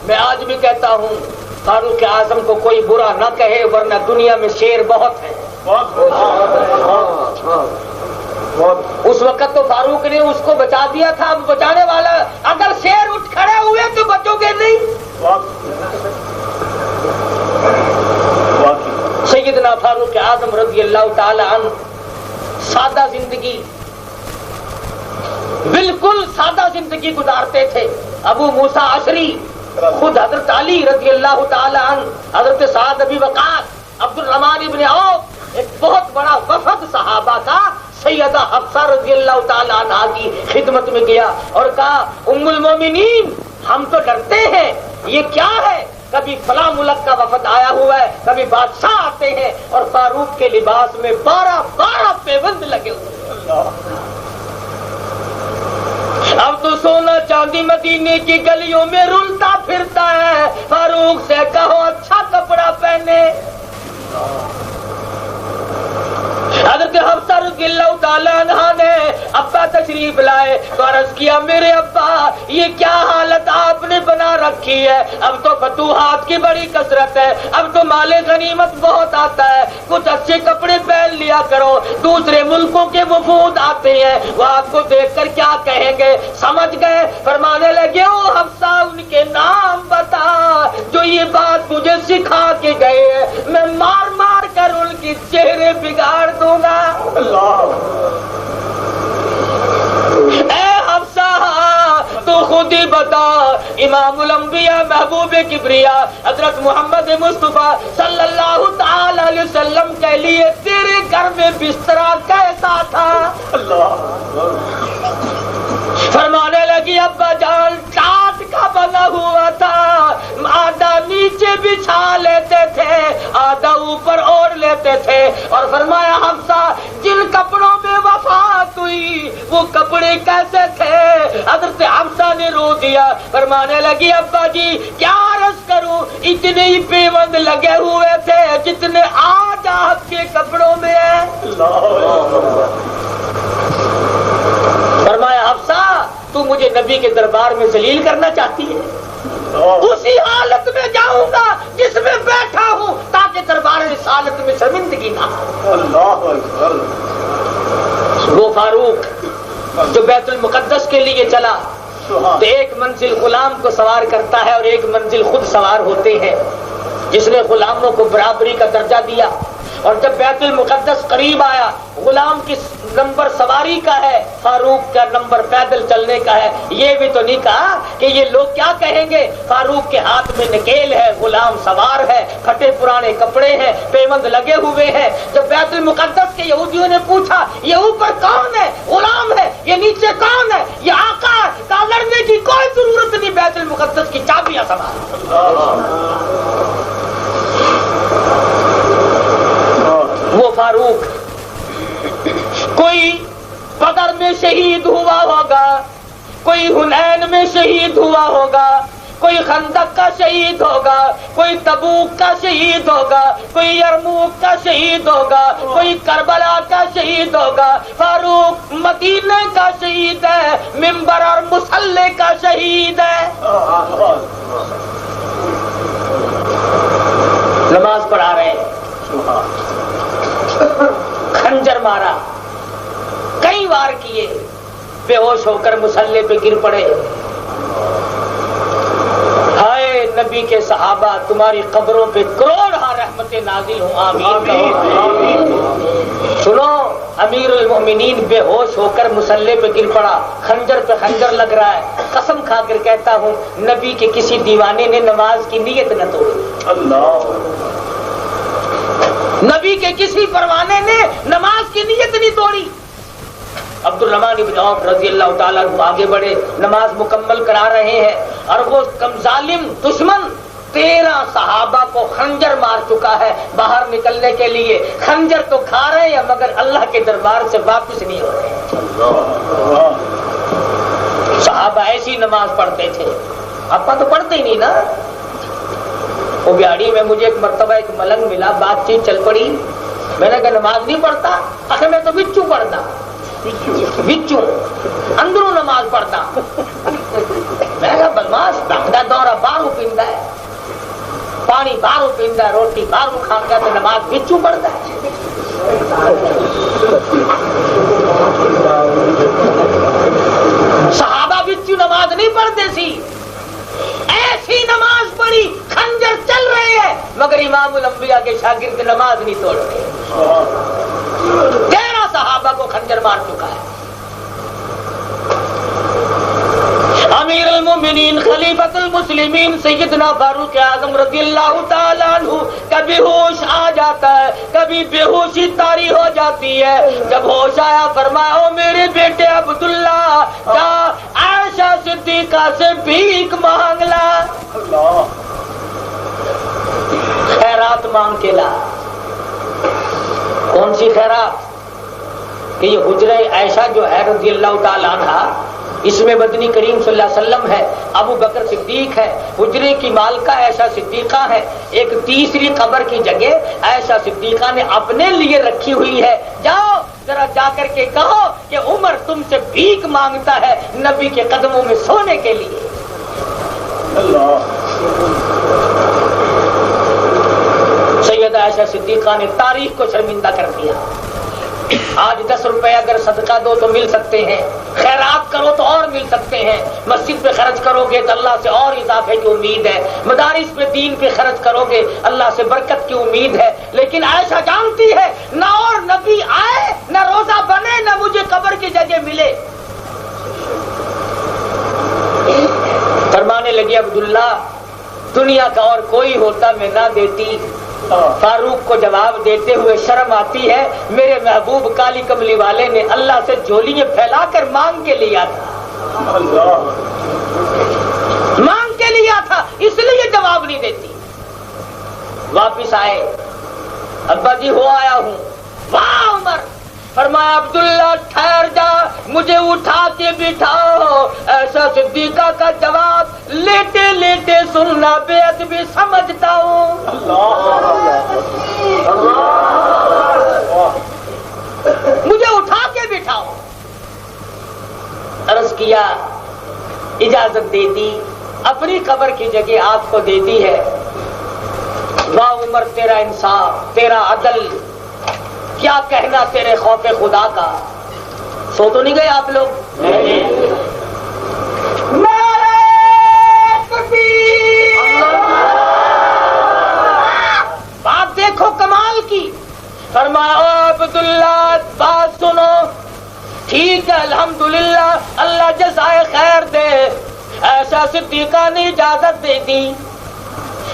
میں آج بھی کہتا ہوں فاروق اعظم کو کوئی برا نہ کہے، ورنہ دنیا میں شیر بہت ہیں۔ اس وقت تو فاروق نے اس کو بچا دیا تھا، اب بچانے والا، اگر شیر اٹھ کھڑے ہوئے تو بچو گے نہیں۔ سیدنا فاروق اعظم رضی اللہ تعالی عنہ سادہ زندگی، بالکل سادہ زندگی گزارتے تھے۔ ابو موسیٰ اشعری، خود حضرت علی رضی اللہ تعالی عنہ، حضرت سعد بن وقاص، عبد الرحمن ابن عوف، ایک بہت بڑا وفد صحابہ کا سیدہ حفصہ رضی اللہ تعالی عنہ کی خدمت میں گیا اور کہا ام المومنین ہم تو ڈرتے ہیں، یہ کیا ہے؟ کبھی فلاں ملک کا وفد آیا ہوا ہے، کبھی بادشاہ آتے ہیں، اور فاروق کے لباس میں 12 پیوند لگے ہوئے۔ اب تو سونا چاندی مدینے کی گلیوں میں رلتا پھرتا ہے، فاروق سے کہو اچھا کپڑا پہنے۔ حضرت حفصہ رضی اللہ تعالیٰ عنہ نے ابا تشریف لائے تو عرض کیا میرے ابا یہ کیا حالت آپ نے بنا رکھی ہے، اب تو فتوحات کی بڑی کثرت ہے، اب تو مال غنیمت بہت آتا ہے، کچھ اچھے کپڑے پہن لیا کرو، دوسرے ملکوں کے وفود آتے ہیں وہ آپ کو دیکھ کر کیا کہیں گے۔ سمجھ گئے؟ فرمانے لگے او حفصہ ان کے نام بتا جو یہ بات مجھے سکھا کے گئے ہیں، میں مار مار کر ان کے چہرے بگاڑ دوں گا۔ اے حفصہ تو خود ہی بتا، امام الانبیاء محبوب کبریا حضرت محمد مصطفیٰ صلی اللہ تعالی علیہ وسلم کے لیے تیرے گھر میں بسترا کیسا تھا؟ فرمانے لگی ابا جان ٹاٹ کا بنا ہوا تھا، آدھا نیچے بچھا لیتے تھے آدھا اوپر اوڑھ لیتے تھے، اور فرمایا حفصہ جن کپڑوں میں وفات ہوئی وہ کپڑے کیسے تھے؟ حضرت حفصہ نے رو دیا، فرمانے لگی ابا جی کیا عرض کروں، اتنے ہی پیوند لگے ہوئے تھے جتنے آج آپ کے کپڑوں میں ہیں۔ فرمایا حفصہ تو مجھے نبی کے دربار میں ذلیل کرنا چاہتی ہے؟ اسی حالت میں جاؤں گا جس میں بیٹھا ہوں تاکہ دربار رسالت میں شرمندگی نہ ہو۔ وہ فاروق جو بیت المقدس کے لیے چلا تو ایک منزل غلام کو سوار کرتا ہے اور ایک منزل خود سوار ہوتے ہیں، جس نے غلاموں کو برابری کا درجہ دیا. اور جب بیت المقدس قریب آیا، غلام کی نمبر سواری کا ہے، فاروق کا نمبر پیدل چلنے کا ہے. یہ بھی تو نہیں کہا کہ یہ لوگ کیا کہیں گے، فاروق کے ہاتھ میں نکیل ہے، غلام سوار ہے، پھٹے پرانے کپڑے ہیں، پیوند لگے ہوئے ہیں. جب بیت المقدس کے یہودیوں نے پوچھا یہ اوپر کون ہے؟ غلام ہے. یہ نیچے کون ہے؟ یہ آقا ہے. کہا لڑنے کی کوئی ضرورت نہیں، بیت المقدس کی چابیاں سنبھال. وہ فاروق کوئی بدر میں شہید ہوا ہوگا، کوئی حنین میں شہید ہوا ہوگا، کوئی خندق کا شہید ہوگا، کوئی تبوک کا شہید ہوگا، کوئی یرموک کا شہید ہوگا، کوئی کربلا کا شہید ہوگا. فاروق مدینے کا شہید ہے، منبر اور مصلی کا شہید ہے. نماز پڑھا رہے ہیں، خنجر مارا، کئی وار کیے، بے ہوش ہو کر مصلی پہ گر پڑے. ہائے نبی کے صحابہ، تمہاری قبروں پہ کروڑ رحمتیں نازل ہوں، آمین. سنو، امیر المومنین بے ہوش ہو کر مصلی پہ گر پڑا، خنجر پہ خنجر لگ رہا ہے. قسم کھا کر کہتا ہوں نبی کے کسی دیوانے نے نماز کی نیت نہ توڑی. نبی کے کسی پروانے نے نماز کی نیت نہیں توڑی. عبد الرحمن بن عوف رضی اللہ تعالیٰ عنہ آگے بڑھے، نماز مکمل کرا رہے ہیں اور وہ کم ظالم دشمن 13 صحابہ کو خنجر مار چکا ہے. باہر نکلنے کے لیے خنجر تو کھا رہے ہیں مگر اللہ کے دربار سے واپس نہیں ہو رہے. صحابہ ایسی نماز پڑھتے تھے، آپ تو پڑھتے ہی نہیں نا. وہ بیاڑی میں مجھے ایک مرتبہ ایک ملنگ ملا، بات چیت چل پڑی. میں نے کہا نماز نہیں پڑھتا؟ آخر میں تو بچو پڑھتا، بچو اندروں نماز پڑھتا. میں نے کہا بدماش، ڈاکٹر دورہ باہر پیندا ہے، پانی باہر پیندا ہے، روٹی باہر کھاتا ہے، تو نماز بچو پڑھتا ہے. صحابہ بچو نماز نہیں پڑھتے سی، ایسی نماز پڑھی، خنجر چل رہے ہیں مگر امام الانبیاء کے شاگرد نماز نہیں توڑ رہے. 13 صحابہ کو خنجر مار چکا ہے. امیر المومنین خلیفۃ المسلمین سیدنا فاروق اعظم رضی اللہ تعالیٰ عنہ کبھی ہوش آ جاتا ہے، کبھی بے ہوشی طاری ہو جاتی ہے. جب ہوش آیا فرمایا او میرے بیٹے عبداللہ، جا عائشہ صدیقہ سے بھیک مانگ لا، خیرات مانگ کے لا. کون سی خیرات؟ کہ یہ حجرہ عائشہ جو ہے رضی اللہ تعالیٰ عنہ، اس میں مدنی کریم صلی اللہ علیہ وسلم ہے، ابو بکر صدیق ہے، حجرے کی مالکہ عائشہ صدیقہ ہے. ایک تیسری قبر کی جگہ عائشہ صدیقہ نے اپنے لیے رکھی ہوئی ہے. جاؤ ذرا جا کر کے کہو کہ عمر تم سے بھیک مانگتا ہے نبی کے قدموں میں سونے کے لیے. سیدہ عائشہ صدیقہ نے تاریخ کو شرمندہ کر دیا. آج 10 روپے اگر صدقہ دو تو مل سکتے ہیں، خیرات کرو تو اور مل سکتے ہیں، مسجد پہ خرچ کرو گے تو اللہ سے اور اضافے کی امید ہے، مدارس پہ دین پہ خرچ کرو گے اللہ سے برکت کی امید ہے. لیکن عائشہ جانتی ہے نہ اور نبی آئے، نہ روزہ بنے، نہ مجھے قبر کی جگہ ملے. فرمانے لگی عبداللہ دنیا کا اور کوئی ہوتا میں نہ دیتی. فاروق کو جواب دیتے ہوئے شرم آتی ہے، میرے محبوب کالی کملی والے نے اللہ سے جھولیاں پھیلا کر مانگ کے لیا تھا، مانگ کے لیا تھا، اس لیے جواب نہیں دیتی. واپس آئے، ابا جی ہو آیا ہوں. واہ عمر! فرمایا عبداللہ ٹھہر جا، مجھے اٹھا کے بٹھاؤ. ایسا صدیقہ کا جواب لیٹے لیٹے سننا بے ادبی سمجھتا ہوں. مجھے اٹھا کے بٹھاؤ. عرض کیا، اجازت دے دی، اپنی قبر کی جگہ آپ کو دیتی ہے. واہ عمر تیرا انصاف، تیرا عدل، کیا کہنا تیرے خوف خدا کا. سو تو نہیں گئے آپ لوگ؟ بات دیکھو کمال کی. فرمایا عبداللہ بات سنو، ٹھیک ہے الحمدللہ اللہ جزائے خیر دے، ایسا صدیقہ نے اجازت دے دی.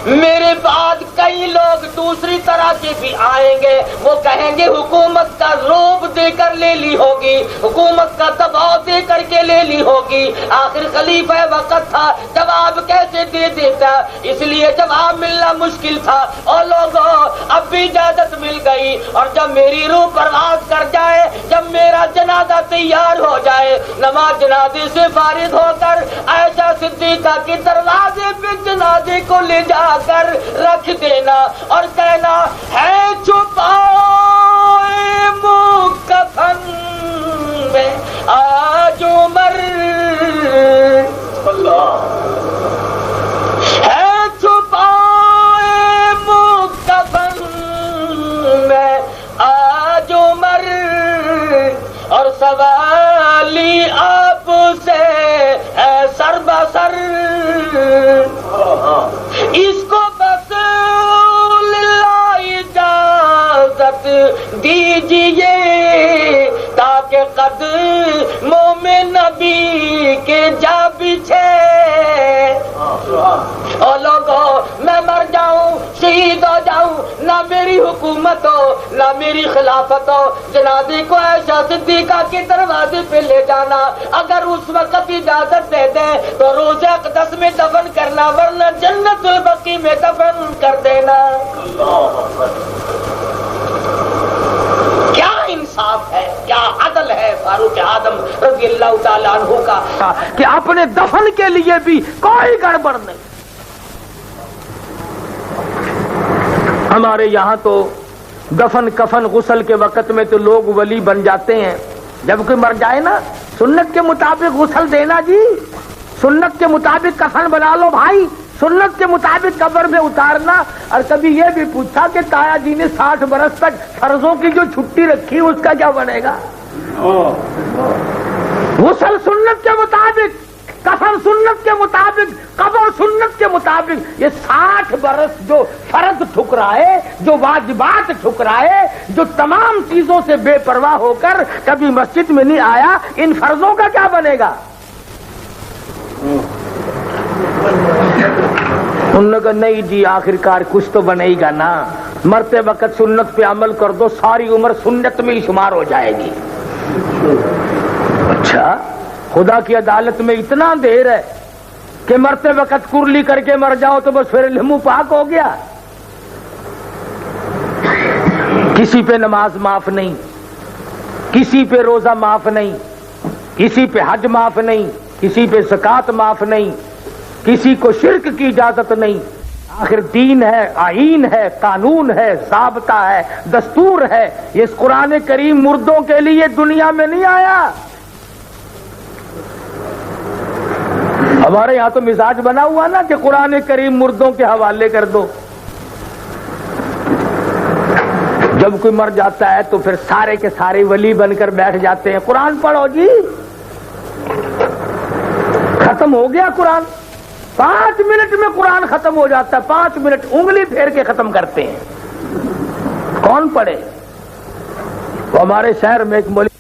میرے بعد کئی لوگ دوسری طرح کے بھی آئیں گے، وہ کہیں گے حکومت کا روب دے کر لے لی ہوگی، حکومت کا دباؤ دے کر کے لے لی ہوگی. آخر خلیفہ وقت تھا، جواب کیسے دے دیتا؟ اس لیے جواب ملنا مشکل تھا. اور لوگوں اب بھی اجازت مل گئی، اور جب میری روح پرواز کر جائے، جب میرا جنازہ تیار ہو جائے، نماز جنازے سے فارغ ہو کر عائشہ صدیقہ کے دروازے پہ جنازے کو لے جا کر رکھ دینا اور کہنا ہے چھپائے منہ کفن میں آج عمر، ہے چھپائے منہ کفن میں آج عمر، اور سوالی آپ سے ہے سر بسر. اس کو بس اللہ اجازت دیجیے تاکہ قدموں میں نبی کے جا بچھے. اور لوگوں میں مر جاؤں، شہید ہو جاؤں، نہ میری حکومت ہو نہ میری خلافت ہو، جنازے کو عائشہ صدیقہ کے دروازے پہ لے جانا. اگر اس وقت اجازت دے دیں تو روضہ اقدس میں دفن کرنا، ورنہ جنت البقیع میں دفن کر دینا. کیا انصاف ہے، کیا عدل ہے فاروق اعظم رضی اللہ تعالیٰ عنہ کا کہ اپنے دفن کے لیے بھی کوئی گڑبڑ نہیں. ہمارے یہاں تو دفن کفن غسل کے وقت میں تو لوگ ولی بن جاتے ہیں. جب کوئی مر جائے نا، سنت کے مطابق غسل دینا جی، سنت کے مطابق کفن بنا لو بھائی، سنت کے مطابق قبر میں اتارنا. اور کبھی یہ بھی پوچھا کہ تایا جی نے 60 برس تک فرضوں کی جو چھٹی رکھی اس کا کیا بنے گا؟ غسل سنت کے مطابق، کفن سنت کے مطابق، قبر سنت کے مطابق. یہ 60 برس جو فرض ٹھکرائے، جو واجبات ٹھکرائے، جو تمام چیزوں سے بے پرواہ ہو کر کبھی مسجد میں نہیں آیا، ان فرضوں کا کیا بنے گا؟ انہوں نے کہا نہیں جی آخرکار کچھ تو بنے گا نا، مرتے وقت سنت پہ عمل کر دو، ساری عمر سنت میں ہی شمار ہو جائے گی. اچھا خدا کی عدالت میں اتنا دیر ہے کہ مرتے وقت کرلی کر کے مر جاؤ تو بس پھر منہ پاک ہو گیا. کسی پہ نماز معاف نہیں، کسی پہ روزہ معاف نہیں، کسی پہ حج معاف نہیں، کسی پہ زکات معاف نہیں، کسی کو شرک کی اجازت نہیں. آخر دین ہے، آئین ہے، قانون ہے، ضابطہ ہے، دستور ہے. یہ قرآن کریم مردوں کے لیے دنیا میں نہیں آیا. ہمارے یہاں تو مزاج بنا ہوا نا کہ قرآن کریم مردوں کے حوالے کر دو. جب کوئی مر جاتا ہے تو پھر سارے کے سارے ولی بن کر بیٹھ جاتے ہیں. قرآن پڑھو جی، ختم ہو گیا قرآن. 5 منٹ میں قرآن ختم ہو جاتا ہے، 5 منٹ انگلی پھیر کے ختم کرتے ہیں. کون پڑھے؟ تو ہمارے شہر میں ایک مولوی